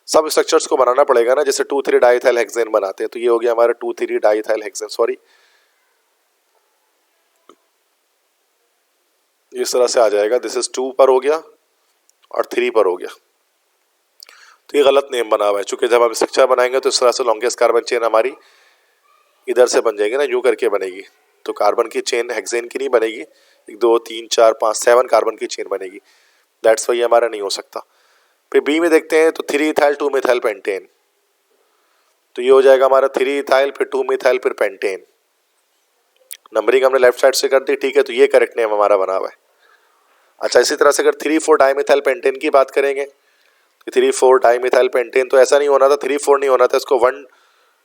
सब स्ट्रक्चर्स को बनाना पड़ेगा ना, जैसे 2,3 डाइथाइल हेक्सेन बनाते हैं, तो ये हो गया हमारा 2,3 डाइथाइल हेक्सेन, सॉरी इस तरह से आ जाएगा, दिस इज 2 पर हो गया और 3 पर हो गया। तो ये गलत नेम बना हुआ है, चूंकि जब हम स्ट्रक्चर बनाएंगे तो इस तरह से लॉन्गेस्ट कार्बन चेन हमारी इधर से बन जाएगी ना, यूं करके बनेगी। तो कार्बन की चेन हेक्सेन की नहीं बनेगी, 1 2 3 4 5 7 कार्बन की चेन बनेगी, दैट्स वाई हमारा नहीं हो सकता। फिर बी में देखते हैं तो 3 इथाइल 2 मिथाइल पेंटेन, तो ये हो जाएगा हमारा 3 इथाइल फिर 2 मिथाइल फिर पेंटेन। नंबरिंग हमने लेफ्ट साइड से कर दी, ठीक है, तो ये करेक्ट नेम हमारा बना हुआ है। अच्छा, इसी तरह से अगर 3,4 डाइमिथाइल पेंटेन की बात करेंगे, 3,4 डाइमिथाइल पेंटेन, तो ऐसा नहीं होना था, 3,4 नहीं होना था, इसको 1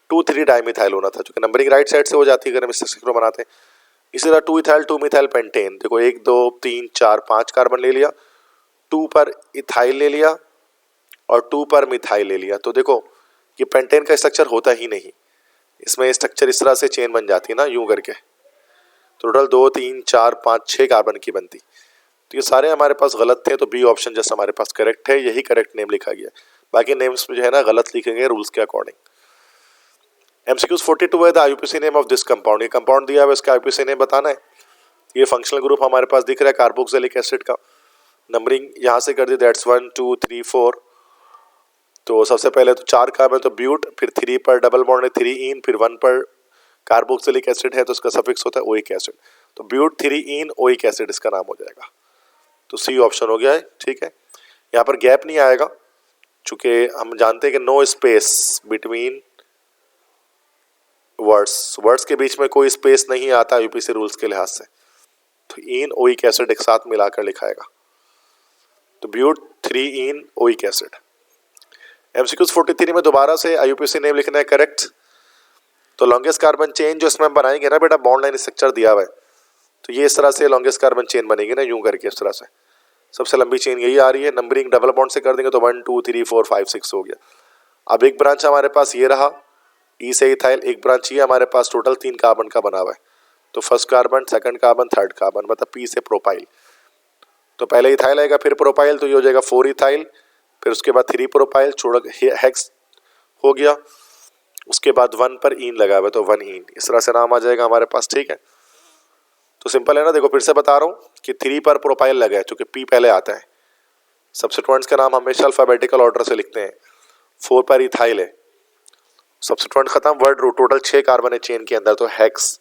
2 3 डाइमिथाइल होना था, क्योंकि नंबरिंग राइट साइड से हो जाती है अगर हम इस स्ट्रक्चर को बनाते हैं। इसी तरह 2 इथाइल 2 मिथाइल पेंटेन, देखो 1 2 3 4 5 कार्बन ले लिया, 2 पर इथाइल ले लिया और 2 पर मिथाइल ले लिया। तो देखो ये पेंटेन का स्ट्रक्चर होता ही नहीं, इसमें स्ट्रक्चर इस तरह से चेन बन जाती है ना, यूं करके टोटल 2 3 4 5 6 कार्बन की बनती। तो ये सारे हमारे पास गलत थे, तो बी ऑप्शन जैसे हमारे पास करेक्ट है, यही करेक्ट नेम लिखा गया। बाकी नेम्स में जो है ना गलत लिखे गए रूल्स के अकॉर्डिंग। MCQs 42 है, the IUPAC name of this compound, ये कंपाउंड दिया है इसका IUPAC नेम बताना है। ये फंक्शनल ग्रुप हमारे पास दिख रहा है कार्बोक्सिलिक एसिड का, नंबरिंग यहाँ से कर दी, दैट्स 1 2 3 4। तो सबसे पहले तो 4 कार्बन तो ब्यूट, फिर 3 पर डबल बॉन्ड है 3 इन, फिर 1 पर कार्बोक्सिलिक एसिड है तो इसका सफिक्स होता है ओइक एसिड, तो ब्यूट 3 इन ओइक एसिड इसका नाम हो जाएगा। तो सी ऑप्शन हो गया है, ठीक है। यहाँ पर गैप नहीं आएगा, चूंकि हम जानते हैं कि नो स्पेस बिटवीन वर्ड्स के बीच में कोई स्पेस नहीं आता IUPAC रूल्स के लिहाज से, तो इन ओइक एसिड एक साथ मिलाकर लिखाएगा, तो but 3 en oic acid. MCQs 43 में दोबारा से IUPAC नेम लिखना है करेक्ट। तो लॉन्गेस्ट कार्बन चेन जो इसमें हम बनाएंगे ना बेटा, बॉन्ड लाइन स्ट्रक्चर दिया हुआ है, तो ये इस तरह से लॉन्गेस्ट कार्बन चेन बनेगी ना, यूं करके इस तरह से सबसे लंबी चेन यही आ रही है। नंबरिंग डबल बॉन्ड से कर देंगे तो 1 2 3 4 5 6 हो गया। अब एक ब्रांच हमारे पास ये रहा, ई से इथाइल, एक ब्रांच ये हमारे पास टोटल 3 कार्बन का बना हुआ है, तो first carbon second carbon third carbon, मतलब पी से प्रोपाइल। तो पहले इथाइल आएगा फिर प्रोपाइल, तो ये हो जाएगा 4 इथाइल, फिर उसके बाद 3 प्रोपाइल छोड़ हेक्स हो गया, उसके बाद 1 पर इन लगा हुआ है तो 1 इन, इस तरह से नाम आ जाएगा हमारे पास, ठीक है। तो सिंपल है ना, देखो फिर से बता रहा हूँ कि 3 पर प्रोपाइल लगा है, चूंकि पी पहले आता है, सब्स्टिट्यूएंट्स का नाम हमेशा अल्फाबेटिकल ऑर्डर से लिखते हैं। 4 पर इथाइल है, सब्स्टिट्यूएंट खत्म, वर्ड रूट, टोटल 6 कार्बन है चेन के अंदर, तो हेक्स।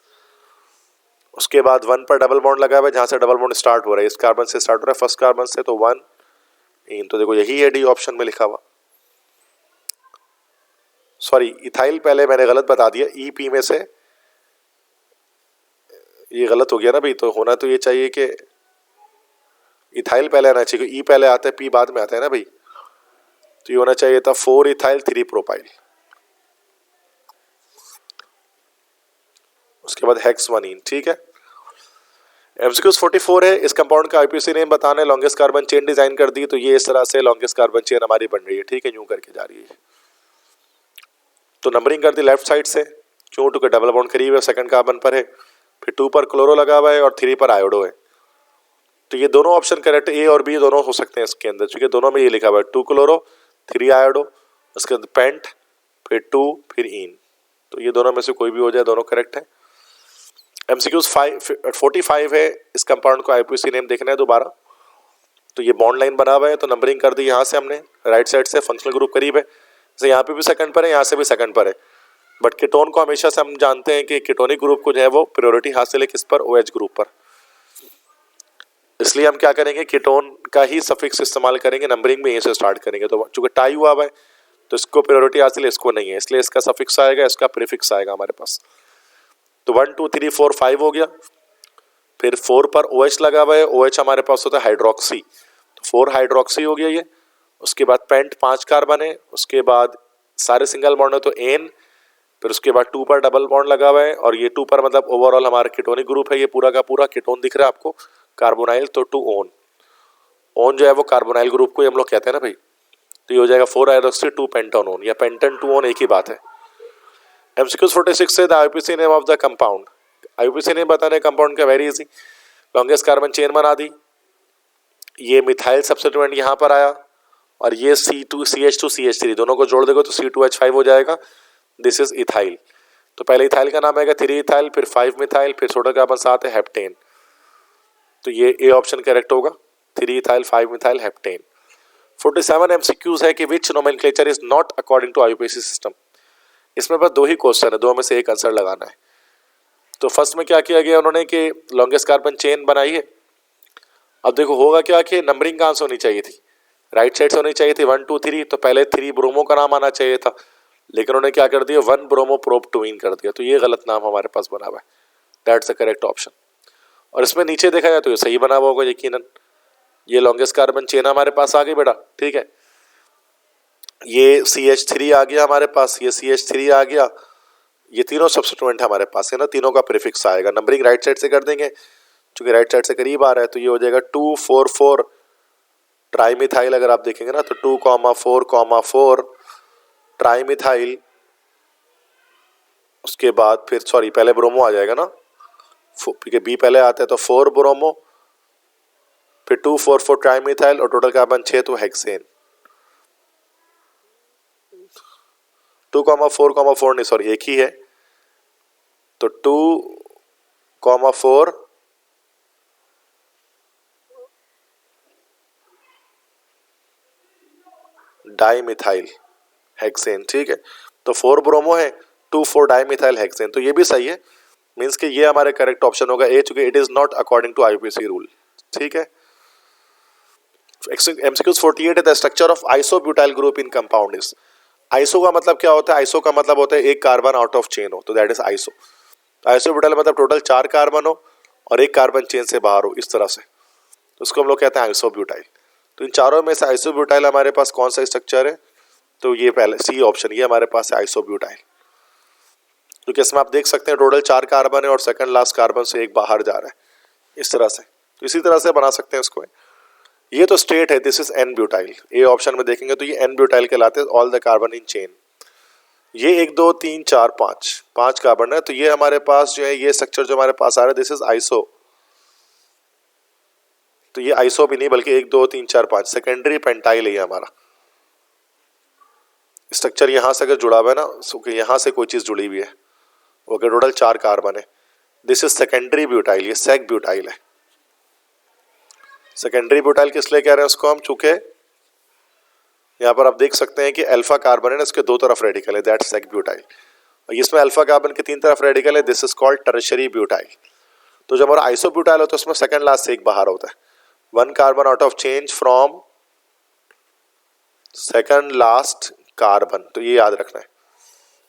उसके बाद 1 पर डबल बॉन्ड लगा हुआ है, जहां से डबल बॉन्ड स्टार्ट हो रहा है, इस कार्बन से स्टार्ट हो रहा है, फर्स्ट कार्बन से, तो 1 इन, तो देखो यही है डी ऑप्शन में लिखा हुआ। सॉरी, इथाइल पहले मैंने गलत बता दिया, ई पी में से ये गलत हो गया ना भाई, तो होना तो ये चाहिए कि इथाइल पहले आना चाहिए, ई पहले आता है पी बाद में आता है ना भाई, तो ये होना चाहिए था 4 इथाइल 3 प्रोपाइल, उसके बाद हेक्स 1 इन, ठीक है। MCQs 44 है, इस कंपाउंड का IUPAC नेम बताना है, लॉन्गेस्ट कार्बन चेन डिजाइन कर दी, तो ये इस तरह से लॉन्गेस्ट कार्बन चेन हमारी बन रही है, ठीक है, यूं करके जा रही है। तो नंबरिंग कर दी लेफ्ट साइड से, क्यों, टू के डबल बॉन्ड करीब है, सेकंड कार्बन पर है, फिर 2 पर क्लोरो लगा हुआ है और 3 पर आयोडो है, तो ये दोनों ऑप्शन करेक्ट, ए और बी दोनों हो सकते हैं इसके अंदर, क्योंकि दोनों में ये लिखा हुआ है 2 क्लोरो 3 आयोडो, उसके बाद पेंट, फिर 2 फिर इन, तो ये दोनों में से कोई भी हो जाए, दोनों करेक्ट है। MCQs 45 है, इस कंपाउंड को IUPAC नेम देखना है दोबारा। तो ये बॉन्ड लाइन बना हुआ है, तो नंबरिंग कर दी यहाँ से हमने राइट साइड से, फंक्शनल ग्रुप करीब है, जैसे यहाँ पे भी सेकंड पर है, यहाँ से भी सेकंड पर है, बट कीटोन को हमेशा से हम जानते हैं कि कीटोनिक ग्रुप को जो है वो प्रायोरिटी हासिल है किस पर, OH ग्रुप पर, इसलिए हम क्या करेंगे, कीटोन का ही सफिक्स इस्तेमाल करेंगे, नंबरिंग में यहीं से स्टार्ट करेंगे। तो चूंकि टाई हुआ है तो इसको प्रायोरिटी हासिल है, इसको नहीं है, इसलिए इसका सफिक्स आएगा, इसका प्रीफिक्स आएगा हमारे पास। तो 1 2 3 4 5 हो गया, फिर 4 पर OH लगा हुआ है, OH हमारे पास होता है हाइड्रोक्सी, तो 4 हाइड्रोक्सी हो गया ये। उसके बाद पेंट 5 कार्बन है, उसके बाद सारे सिंगल बॉन्ड है तो एन, फिर उसके बाद 2 पर डबल बॉन्ड लगा हुआ है, और ये 2 पर मतलब ओवरऑल हमारा कीटोनिक ग्रुप है, ये पूरा का पूरा कीटोन दिख रहा है आपको, कार्बोनाइल, तो 2 ओन। ओन जो है वो कार्बोनाइल ग्रुप को हम लोग कहते हैं ना भाई, तो ये हो जाएगा 4 हाइड्रोक्सी 2 पेंटोन ओन, या पेंटन 2 ओन एक ही बात है। MCQ 46 से the IUPAC name of the compound, IUPAC name बताने कंपाउंड का very easy, longest carbon chain बना दी, ये मिथाइल सब्स्टिट्यूएंट यहाँ पर आया और ये CH2CH3 दोनों को जोड़ देगा तो C2H5 हो जाएगा, दिस इज इथाइल। तो पहले इथाइल का नाम आएगा 3 इथाइल, फिर 5 मिथाइल, फिर टोटल कार्बन 7 है हेप्टेन, तो ये ए ऑप्शन करेक्ट होगा, 3 इथाइल 5 मिथाइल हेप्टेन। 47 MCQs है कि which nomenclature is not according to IUPAC system. इसमें बस 2 ही क्वेश्चन है, 2 में से एक आंसर लगाना है। तो फर्स्ट में क्या किया गया उन्होंने कि लॉन्गेस्ट कार्बन चेन बनाई है। अब देखो होगा क्या कि नंबरिंग कहाँ से होनी चाहिए थी, राइट साइड से होनी चाहिए थी 1 2 3, तो पहले 3 ब्रोमो का नाम आना चाहिए था, लेकिन उन्होंने क्या कर दिया 1 ब्रोमो प्रोपटुइन कर दिया, तो ये गलत नाम हमारे पास बना हुआ है, दैट्स द करेक्ट ऑप्शन। और इसमें नीचे देखा जाए तो ये सही बना हुआ होगा यकीनन, ये लॉन्गेस्ट कार्बन चेन हमारे पास आ गई बेटा, ठीक है। ये CH3 आ गया हमारे पास, ये CH3 आ गया, ये तीनों सब्स्टिट्यूएंट हमारे पास है ना, तीनों का प्रीफिक्स आएगा। नंबरिंग राइट साइड से कर देंगे, क्योंकि राइट साइड से करीब आ रहा है, तो ये हो जाएगा 244 ट्राईमिथाइल। अगर आप देखेंगे ना तो 2,4,4 ट्राईमिथाइल, उसके बाद फिर सॉरी पहले ब्रोमो आ जाएगा ना, क्योंकि बी पहले आता है, तो 4 ब्रोमो, फिर 2,4,4 ट्राईमिथाइल और टोटल कार्बन 6 तो हेक्सेन। 2,4,4 नहीं सॉरी एक ही है, तो 2,4 डाईमिथाइल हेक्सेन, ठीक है। तो 4 ब्रोमो है, 2,4 डाईमिथाइल हेक्सेन, तो ये भी सही है, मींस कि ये हमारे करेक्ट ऑप्शन होगा ए, चूंकि it is not according to IUPAC rule, ठीक है। MCQ 48 है the structure of isobutyl group in compound is. Iso का मतलब क्या होता है, आइसो का मतलब होता है एक कार्बन आउट ऑफ चेन हो, तो दैट इज आइसो। आइसोब्यूटाइल मतलब टोटल 4 कार्बन हो और एक कार्बन चेन से बाहर हो, इस तरह से, तो उसको हम लोग कहते हैं आइसोब्यूटाइल। तो इन चारों में से आइसोब्यूटाइल हमारे पास कौन सा स्ट्रक्चर है, तो ये पहले सी ऑप्शन, ये हमारे पास है आइसोब्यूटाइल, क्योंकि इसमें आप देख सकते हैं टोटल 4 कार्बन है और सेकंड लास्ट कार्बन से एक बाहर जा रहा है, इस तरह से, तो इसी तरह से बना सकते हैं इसको। ये तो स्टेट है, this is an butyl, A option में देखेंगे तो ये एन ब्यूटाइल कहलाते हैं, all the carbon in chain. ये 1 2 3 4 5 कार्बन है, तो ये हमारे पास जो है ये स्ट्रक्चर जो हमारे पास आ रहा है दिस इज आइसो, तो ये आइसो भी नहीं बल्कि 1 2 3 4 5 सेकेंडरी पेंटाइल है ये हमारा स्ट्रक्चर। यहां से अगर जुड़ा हुआ है ना, सो कि यहां से कोई चीज जुड़ी हुई है, ओके, टोटल 4 कार्बन है, दिस इज सेकेंडरी ब्यूटाइल, ये सेक ब्यूटाइल है। सेकेंडरी ब्यूटाइल किस लिए कह रहे हैं उसको हम, चूंकि यहाँ पर आप देख सकते हैं कि अल्फा कार्बन है ना, इसके 2 तरफ रेडिकल है, दैट्स सेक ब्यूटाइल, और इसमें अल्फा कार्बन के 3 तरफ रेडिकल है, this is called tertiary butyl. तो जब हमारा आइसो ब्यूटाइल होता है उसमें सेकंड लास्ट से एक बाहर होता है, 1 carbon out of change from second last carbon, तो ये याद रखना है।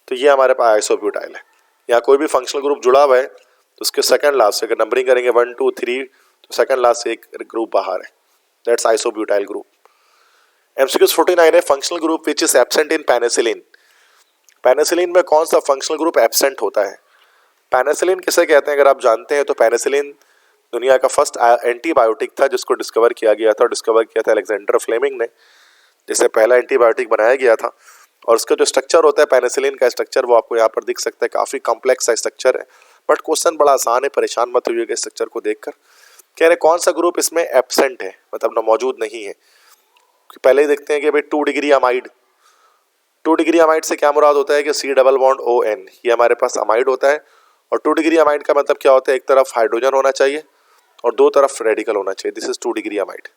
तो ये हमारे पास आइसो ब्यूटाइल है। यहाँ कोई भी फंक्शनल ग्रुप जुड़ा हुआ है तो उसके सेकंड लास्ट से अगर नंबरिंग करेंगे 1 2 3 तो सेकंड लास्ट से एक ग्रुप बाहर है, दैट्स आइसोब्यूटाइल ग्रुप। MCQ 49 है functional group which is absent in penicillin. Penicillin में कौन सा फंक्शनल ग्रुप एब्सेंट होता है? पेनिसिलिन किसे कहते हैं अगर आप जानते हैं तो पेनिसिलिन दुनिया का फर्स्ट एंटीबायोटिक था जिसको डिस्कवर किया गया था, और डिस्कवर किया था अलेक्जेंडर फ्लेमिंग ने, जिसे पहला एंटीबायोटिक बनाया गया था। और उसका जो स्ट्रक्चर होता है पेनिसिलिन का स्ट्रक्चर, वो आपको यहाँ पर दिख सकता है, काफ़ी कॉम्प्लेक्स सा स्ट्रक्चर है, बट क्वेश्चन बड़ा आसान है, परेशान मत होइएगा स्ट्रक्चर को देखकर। कह रहे कौन सा ग्रुप इसमें एब्सेंट है, मतलब ना मौजूद नहीं है। पहले ही देखते हैं कि भाई 2 डिग्री अमाइड, 2 डिग्री अमाइड से क्या मुराद होता है कि C डबल बॉन्ड ON, ये हमारे पास अमाइड होता है। और 2 डिग्री अमाइड का मतलब क्या होता है, एक तरफ हाइड्रोजन होना चाहिए और 2 तरफ रेडिकल होना चाहिए, दिस इज 2 डिग्री अमाइड।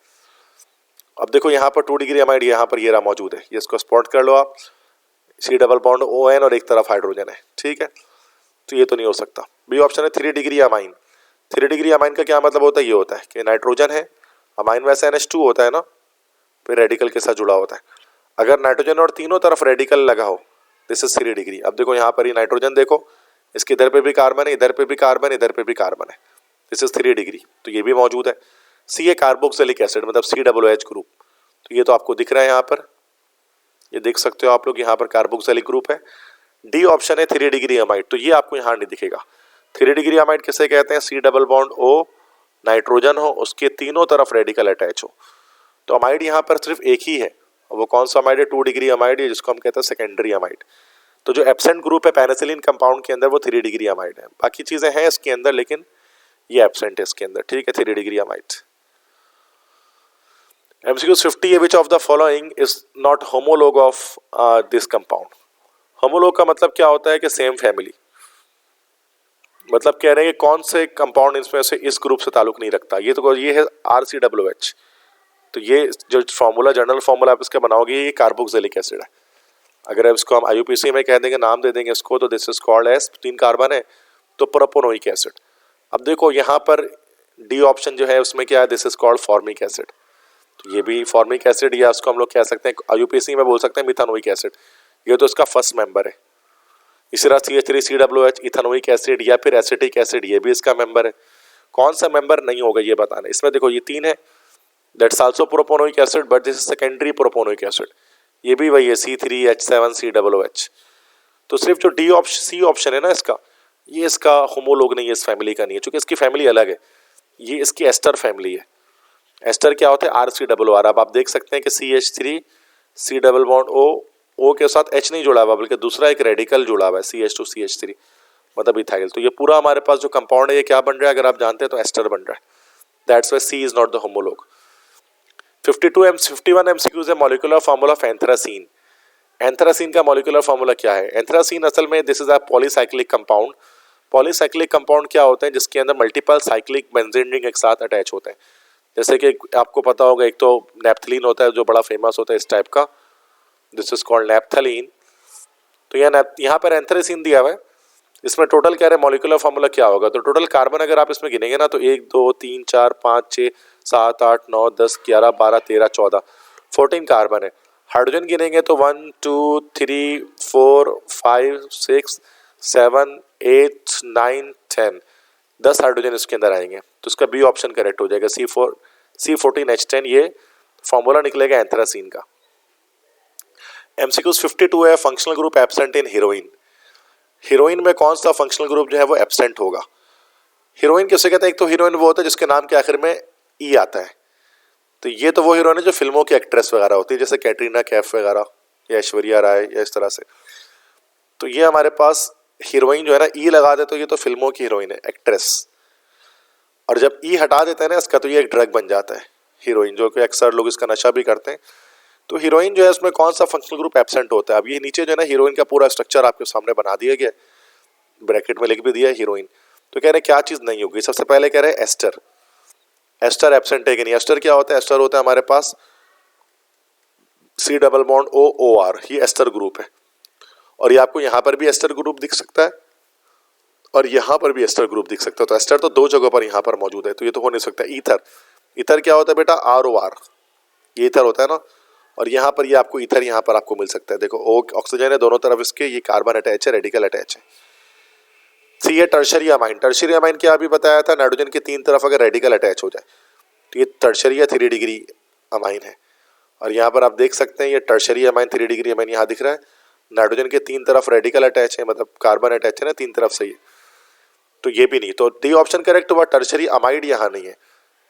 अब देखो यहाँ पर 2 डिग्री अमाइड यहाँ पर ये रहा मौजूद है, ये इसको स्पॉट कर लो आप, C डबल बॉन्ड ON और एक तरफ हाइड्रोजन है, ठीक है, तो ये तो नहीं हो सकता। बी ऑप्शन है 3 डिग्री अमाइन। 3 डिग्री अमाइन का क्या मतलब होता है, ये होता है कि नाइट्रोजन है, अमाइन वैसे NH2 होता है ना, फिर रेडिकल के साथ जुड़ा होता है। अगर नाइट्रोजन और तीनों तरफ रेडिकल लगा हो, दिस इज 3 डिग्री। अब देखो यहाँ पर ये नाइट्रोजन देखो, इसके इधर पे भी कार्बन है, इधर पे भी कार्बन, इधर पे भी कार्बन है, दिस इज 3 डिग्री, तो ये भी मौजूद है। सी है कार्बोक्सिलिक एसिड, मतलब COOH ग्रुप, तो ये तो आपको दिख रहा है यहाँ पर, ये देख सकते हो आप लोग, यहाँ पर कार्बोक्सिलिक ग्रुप है। डी ऑप्शन है 3 डिग्री अमाइड, तो ये आपको यहाँ नहीं दिखेगा। 3 डिग्री अमाइड किसे कहते हैं, C double bond O nitrogen हो, उसके तीनों तरफ रेडिकल अटैच हो, तो अमाइड यहाँ पर सिर्फ एक ही है, वो कौन सा अमाइड है? 2 डिग्री अमाइड है, जिसको हम कहते हैं सेकेंडरी अमाइड। तो जो एब्सेंट ग्रुप है पेनिसिलिन कंपाउंड के अंदर वो 3 डिग्री अमाइड है। बाकी चीजें हैं इसके अंदर लेकिन ये एब्सेंट है इसके अंदर, ठीक है, 3 डिग्री अमाइड। MCQ 50 है, which of the following is not homologue of this compound. Homologue का मतलब क्या होता है कि सेम फैमिली, मतलब कह रहे हैं कि कौन से कंपाउंड इसमें से इस ग्रुप से ताल्लुक नहीं रखता। ये है RCOOH। तो ये जो फॉर्मूला, जनरल फॉर्मूला आप इसका बनाओगे, ये कार्बोक्सिलिक एसिड है। अगर इसको हम IUPAC में कह देंगे, नाम दे देंगे इसको, तो this is called as, 3 carbon है तो प्रोपोनोइक एसिड। अब देखो यहाँ पर डी ऑप्शन जो है उसमें क्या है? This is called formic acid. तो ये भी फॉर्मिक एसिड, या उसको हम लोग कह सकते हैं IUPAC में बोल सकते हैं मिथानोइक एसिड। ये तो इसका फर्स्ट मेंबर है। इसी तरह CH3COOH इथानोइक एसिड या फिर एसिटिक एसिड, ये भी इसका मेंबर है। कौन सा मेंबर नहीं होगा ये बताना। इसमें देखो ये 3 है, that's also propanoic acid but this is secondary propanoic acid. ये भी वही है C3H7COOH। तो सिर्फ जो C ऑप्शन है ना इसका, ये इसका होमोलॉग नहीं है, इस फैमिली का नहीं है, क्योंकि इसकी फैमिली अलग है। ये इसकी एस्टर फैमिली है। एस्टर क्या होता है? RCOOR। अब आप देख सकते हैं कि CH3 C O के साथ H नहीं जुड़ा हुआ, बल्कि दूसरा एक रेडिकल जुड़ा हुआ है CH2CH3, मतलब इथाइल। तो ये पूरा हमारे पास जो कंपाउंड है ये क्या बन रहा है? अगर आप जानते हैं तो एस्टर बन रहा है। That's why C is not the homologue. 51 MCQs है, molecular formula of anthracene. Anthracene का मॉलिक्यूलर फार्मूला क्या है? एंथ्रासीन असल में this is a polycyclic compound. Polycyclic compound क्या होते हैं? जिसके अंदर मल्टीपल साइक्लिक बेंजीन रिंग एक साथ अटैच होते हैं। जैसे कि आपको पता होगा, एक तो नेप्थलीन होता है जो बड़ा फेमस होता है इस टाइप का, दिस इज कॉल्ड नेप्थलीन। तो यहाँ पर एंथ्रासीन दिया हुआ है। इसमें टोटल क्या है मॉलिक्यूलर फार्मूला क्या होगा? तो टोटल कार्बन अगर आप इसमें गिनेंगे ना, तो 1 2 3 4 5 6 7 8 9 10 11 12 13 14 14 कार्बन है। हाइड्रोजन गिनेंगे तो 1 2 3 4 5 6 7 8 9 10 10 हाइड्रोजन इसके अंदर आएंगे। तो इसका बी ऑप्शन करेक्ट हो जाएगा, C14H10। ये फॉर्मूला निकलेगा एंथ्रासीन का। MCQs 52 है, functional group absent in heroine. Heroine में कौन सा फंक्शनल ग्रुप जो है वो एब्सेंट होगा? हीरोइन किसे कहते हैं? एक तो हीरोइन वो होता है जिसके नाम के आखिर में ई आता है। तो ये तो वो हीरोइन है जो फिल्मों की एक्ट्रेस वगैरह होती है, जैसे कैटरीना कैफ वगैरह या ऐश्वर्या राय या इस तरह से। तो ये हमारे पास हीरोइन जो है ना, ई लगा दे तो ये तो फिल्मों की हीरोइन है, एक्ट्रेस। और जब ई हटा देते हैं ना इसका, तो ये एक ड्रग बन जाता है हीरोइन, जो कि अक्सर लोग इसका नशा भी करते हैं। तो हीरोइन जो है उसमें कौन सा फंक्शनल ग्रुप एब्सेंट होता है? अब ये नीचे जो है ना हीरोइन का पूरा स्ट्रक्चर आपके सामने बना दिया गया, ब्रैकेट में लिख भी दिया है हीरोइन। तो कह रहे हैं क्या चीज नहीं होगी? सबसे पहले कह रहे हैं एस्टर। एस्टर एब्सेंट है कि नहीं? एस्टर क्या होता है? एस्टर होता है हमारे पास C+OOR, ये एस्टर ग्रुप है। और ये आपको यहाँ पर भी एस्टर ग्रुप दिख सकता है और यहाँ पर भी एस्टर ग्रुप दिख सकता है। तो एस्टर तो 2 जगहों पर यहाँ पर मौजूद है, तो ये तो हो नहीं सकता। ईथर, ईथर क्या होता है बेटा? ROR, ये ईथर होता है ना। और यहाँ पर ये आपको ईथर यहाँ पर आपको मिल सकता है। देखो O ऑक्सीजन है दोनों तरफ इसके, ये कार्बन अटैच है, रेडिकल अटैच है। सी है टर्शरी अमाइन। टर्शरी अमाइन क्या अभी बताया था? नाइट्रोजन के 3 तरफ अगर रेडिकल अटैच हो जाए तो ये टर्शरी या 3 डिग्री अमाइन है। और यहाँ पर आप देख सकते हैं ये टर्शरी अमाइन 3 डिग्री अमाइन यहाँ दिख रहा है। नाइट्रोजन के 3 तरफ रेडिकल अटैच है, मतलब कार्बन अटैच है ना 3 तरफ से ये, तो ये भी नहीं। तो डी ऑप्शन करेक्ट हुआ, टर्शरी अमाइड यहाँ नहीं है।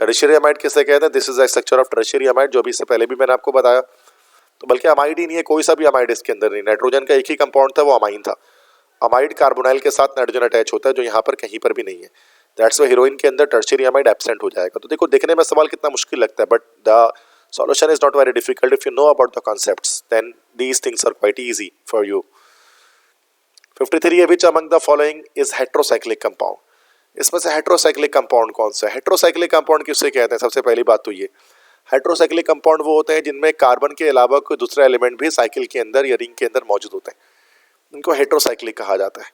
टर्शरी अमाइड किसे कहते हैं? This is the structure of tertiary amide, जो भी इससे पहले भी मैंने आपको बताया। तो बल्कि अमाइड ही नहीं है, कोई सा भी अमाइड इसके अंदर नहीं। नाइट्रोजन का एक ही कंपाउंड था, वो अमाइन था। अमाइड कार्बोनाइल के साथ नाइट्रोजन अटैच होता है, जो यहाँ पर कहीं पर भी नहीं है। दैट्स व्हाई हीरोइन के अंदर टर्शरी अमाइड एब्सेंट हो जाएगा। तो देखो देखने में सवाल कितना मुश्किल लगता है, but the solution is not very difficult if you know about the concepts, then these things are quite easy for you. 53 है, which among the following is heterocyclic compound? इसमें से हेट्रोसाइक्लिक कंपाउंड कौन सा है? हेट्रोसाइक्लिक कंपाउंड किससे कहते हैं? सबसे पहली बात तो ये, हेट्रोसाइक्लिक कंपाउंड वो होते हैं जिनमें कार्बन के अलावा कोई दूसरा एलिमेंट भी साइकिल के अंदर या रिंग के अंदर मौजूद होते हैं, इनको हेट्रोसाइक्लिक कहा जाता है।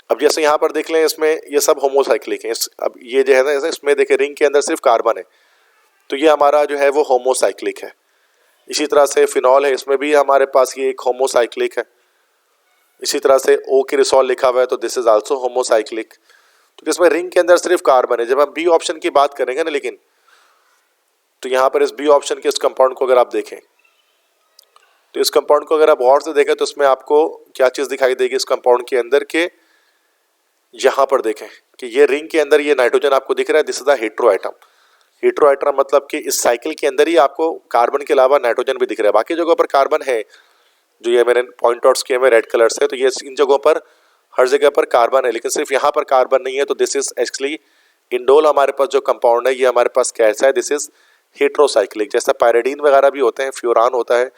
अब जैसे यहाँ पर देख लें, इसमें ये सब होमोसाइक्लिक हैं। अब ये जो है ना, इसमें देखें रिंग के अंदर सिर्फ कार्बन है, तो ये हमारा जो है वो होमोसाइक्लिक है। इसी तरह से फिनॉल है, इसमें भी हमारे पास ये एक होमोसाइक्लिक है। इसी तरह से ओ की रिसॉल लिखा हुआ है, तो दिस इज आल्सो होमोसाइक्लिक। तो इसमें रिंग के अंदर सिर्फ कार्बन है। जब हम बी ऑप्शन की बात करेंगे ना, लेकिन तो यहाँ पर इस बी ऑप्शन के इस कंपाउंड को अगर आप देखें, तो इस कंपाउंड को अगर आप गौर से देखें तो इसमें आपको क्या चीज दिखाई देगी इस कंपाउंड के अंदर के, यहाँ पर देखें कि ये रिंग के अंदर ये नाइट्रोजन आपको दिख रहा है, this is the hetero atom. हेट्रोहेट्रा मतलब कि इस साइकिल के अंदर ही आपको कार्बन के अलावा नाइट्रोजन भी दिख रहा है, बाकी जगहों पर कार्बन है, जो ये मैंने पॉइंट आउट्स किए हैं रेड कलर से, तो ये इन जगहों पर हर जगह पर कार्बन है, लेकिन सिर्फ यहाँ पर कार्बन नहीं है। तो दिस इज एक्चुअली इंडोल हमारे पास जो कंपाउंड है ये हमारे पास कैसा है, दिस इज हेट्रोसाइक्लिक। जैसा पैराडीन वगैरह भी होते हैं, फ्यूरान होता है,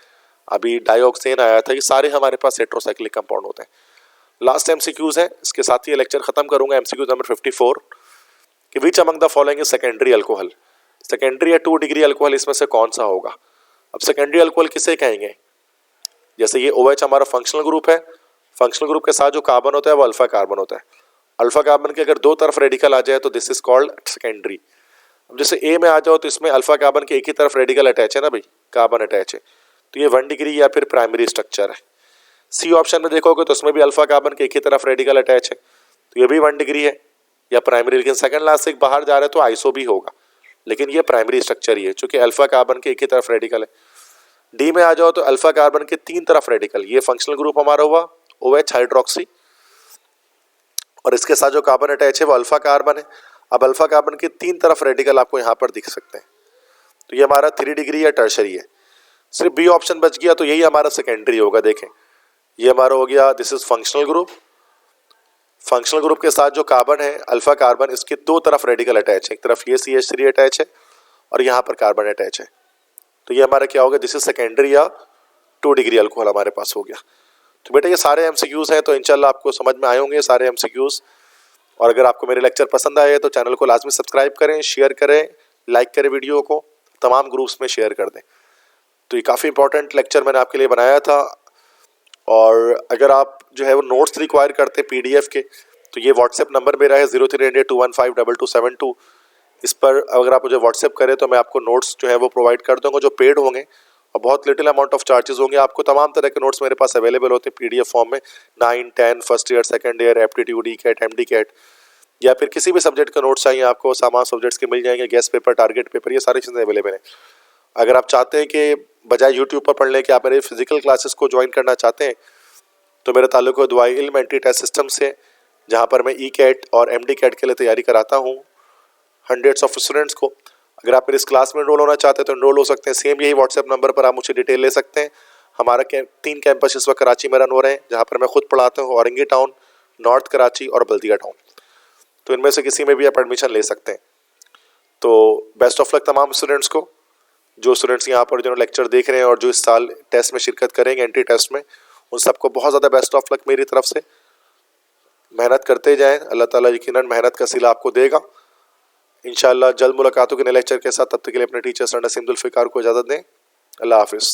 अभी डाइऑक्सेन आया था, ये सारे हमारे पास हेट्रोसाइक्लिक कंपाउंड होते हैं। लास्ट एमसीक्यूज है, इसके साथ ही ये लेक्चर खत्म करूंगा। एमसीक्यूज नंबर 54 कि which among the following is secondary alcohol. Secondary या 2 डिग्री अल्कोहल इसमें से कौन सा होगा। अब सेकेंडरी अल्कोहल किसे कहेंगे, जैसे ये OH हमारा फंक्शनल ग्रुप है, फंक्शनल ग्रुप के साथ जो कार्बन होता है वो अल्फा कार्बन होता है। अल्फा कार्बन के अगर 2 तरफ रेडिकल आ जाए तो दिस इज कॉल्ड सेकेंडरी। अब जैसे ए में आ जाओ तो इसमें अल्फा कार्बन के एक ही तरफ रेडिकल अटैच है ना भाई, कार्बन अटैच है, तो ये 1 डिग्री या फिर प्राइमरी स्ट्रक्चर है। सी ऑप्शन में देखोगे तो उसमें भी अल्फा कार्बन के एक ही तरफ रेडिकल अटैच है, तो ये भी 1 डिग्री है या प्राइमरी, लेकिन सेकंड लास्ट से बाहर जा रहा है तो आइसो भी होगा, लेकिन ये प्राइमरी स्ट्रक्चर ही है चूंकि अल्फा कार्बन के एक ही तरफ रेडिकल है। डी में आ जाओ तो अल्फा कार्बन के 3 तरफ रेडिकल, ये फंक्शनल ग्रुप हमारा हुआ OH हाइड्रोक्सी, और इसके साथ जो कार्बन अटैच है वो अल्फा कार्बन है। अब अल्फा कार्बन के 3 तरफ रेडिकल आपको यहाँ पर दिख सकते हैं, तो ये हमारा 3 डिग्री या टर्शरी है। सिर्फ बी ऑप्शन बच गया, तो यही हमारा सेकेंडरी होगा। देखें ये हमारा हो गया, this is functional group, functional group के साथ जो कार्बन है अल्फा कार्बन, इसके 2 तरफ रेडिकल अटैच है, एक तरफ ये CH3 अटैच है और यहाँ पर कार्बन अटैच है, तो ये हमारा क्या होगा, दिस इज सेकेंडरी या 2 डिग्री अल्कोहल हमारे पास हो गया। तो बेटा ये सारे एमसीक्यूज हैं, तो इंशाल्लाह आपको समझ में आए होंगे सारे एमसीक्यूज। और अगर आपको मेरे लेक्चर पसंद आए तो चैनल को लाजमी सब्सक्राइब करें, शेयर करें, लाइक करें, वीडियो को तमाम ग्रुप्स में शेयर कर दें। तो ये काफ़ी इंपॉर्टेंट लेक्चर मैंने आपके लिए बनाया था, और अगर आप जो है वो नोट्स रिक्वायर करते हैं PDF के, तो ये व्हाट्सएप नंबर मेरा है 0382152272। इस पर अगर आप मुझे व्हाट्सएप करें तो मैं आपको नोट्स जो है वो प्रोवाइड कर दूंगा, जो पेड होंगे और बहुत लिटिल अमाउंट ऑफ चार्जेस होंगे। आपको तमाम तरह के नोट्स मेरे पास अवेलेबल होते हैं PDF फॉर्म में, 9, 10, first year, second year, aptitude, ECAT, MD CAT, या फिर किसी भी सब्जेक्ट का नोट्स चाहिए आपको, सामान सब्जेक्ट्स के मिल जाएंगे, गेस्ट पेपर, टारगेट पेपर, ये सारी चीज़ें अवेलेबल हैं। अगर आप चाहते हैं कि बजाय यूट्यूब पर पढ़ने के आप मेरे फिजिकल क्लासेस को ज्वाइन करना चाहते हैं, तो मेरा ताल्लुक है दुआई इल्म एंटी टेस्ट सिस्टम से, जहाँ पर मैं ECAT और MD कैट के लिए तैयारी कराता हूँ हंड्रेड्स ऑफ स्टूडेंट्स को। अगर आप मेरे इस क्लास में एनरोल होना चाहते हैं तो एनरोल हो सकते हैं, सेम यही व्हाट्सएप नंबर पर आप मुझे डिटेल ले सकते हैं। हमारा 3 कैंपस इस वक्त कराची में रन हो रहे हैं, जहाँ पर मैं खुद पढ़ाता हूँ, औरंगी टाउन, नॉर्थ कराची और बल्दिया टाउन, तो इनमें से किसी में भी आप एडमिशन ले सकते हैं। तो बेस्ट ऑफ लक तमाम स्टूडेंट्स को, जो स्टूडेंट्स यहाँ पर जो लेक्चर देख रहे हैं और जो इस साल टेस्ट में शिरकत करेंगे, एंट्री टेस्ट में, उन सबको बहुत ज़्यादा बेस्ट ऑफ लक मेरी तरफ से। मेहनत करते जाएं, अल्लाह ताला यकीनन मेहनत का सिला आपको देगा इंशाअल्लाह। जल्द मुलाकातों के नए लेक्चर के साथ, तब तक के लिए अपने टीचर सर नसीम जुल्फ़िकार को इजाज़त दें। अल्लाह हाफिज़।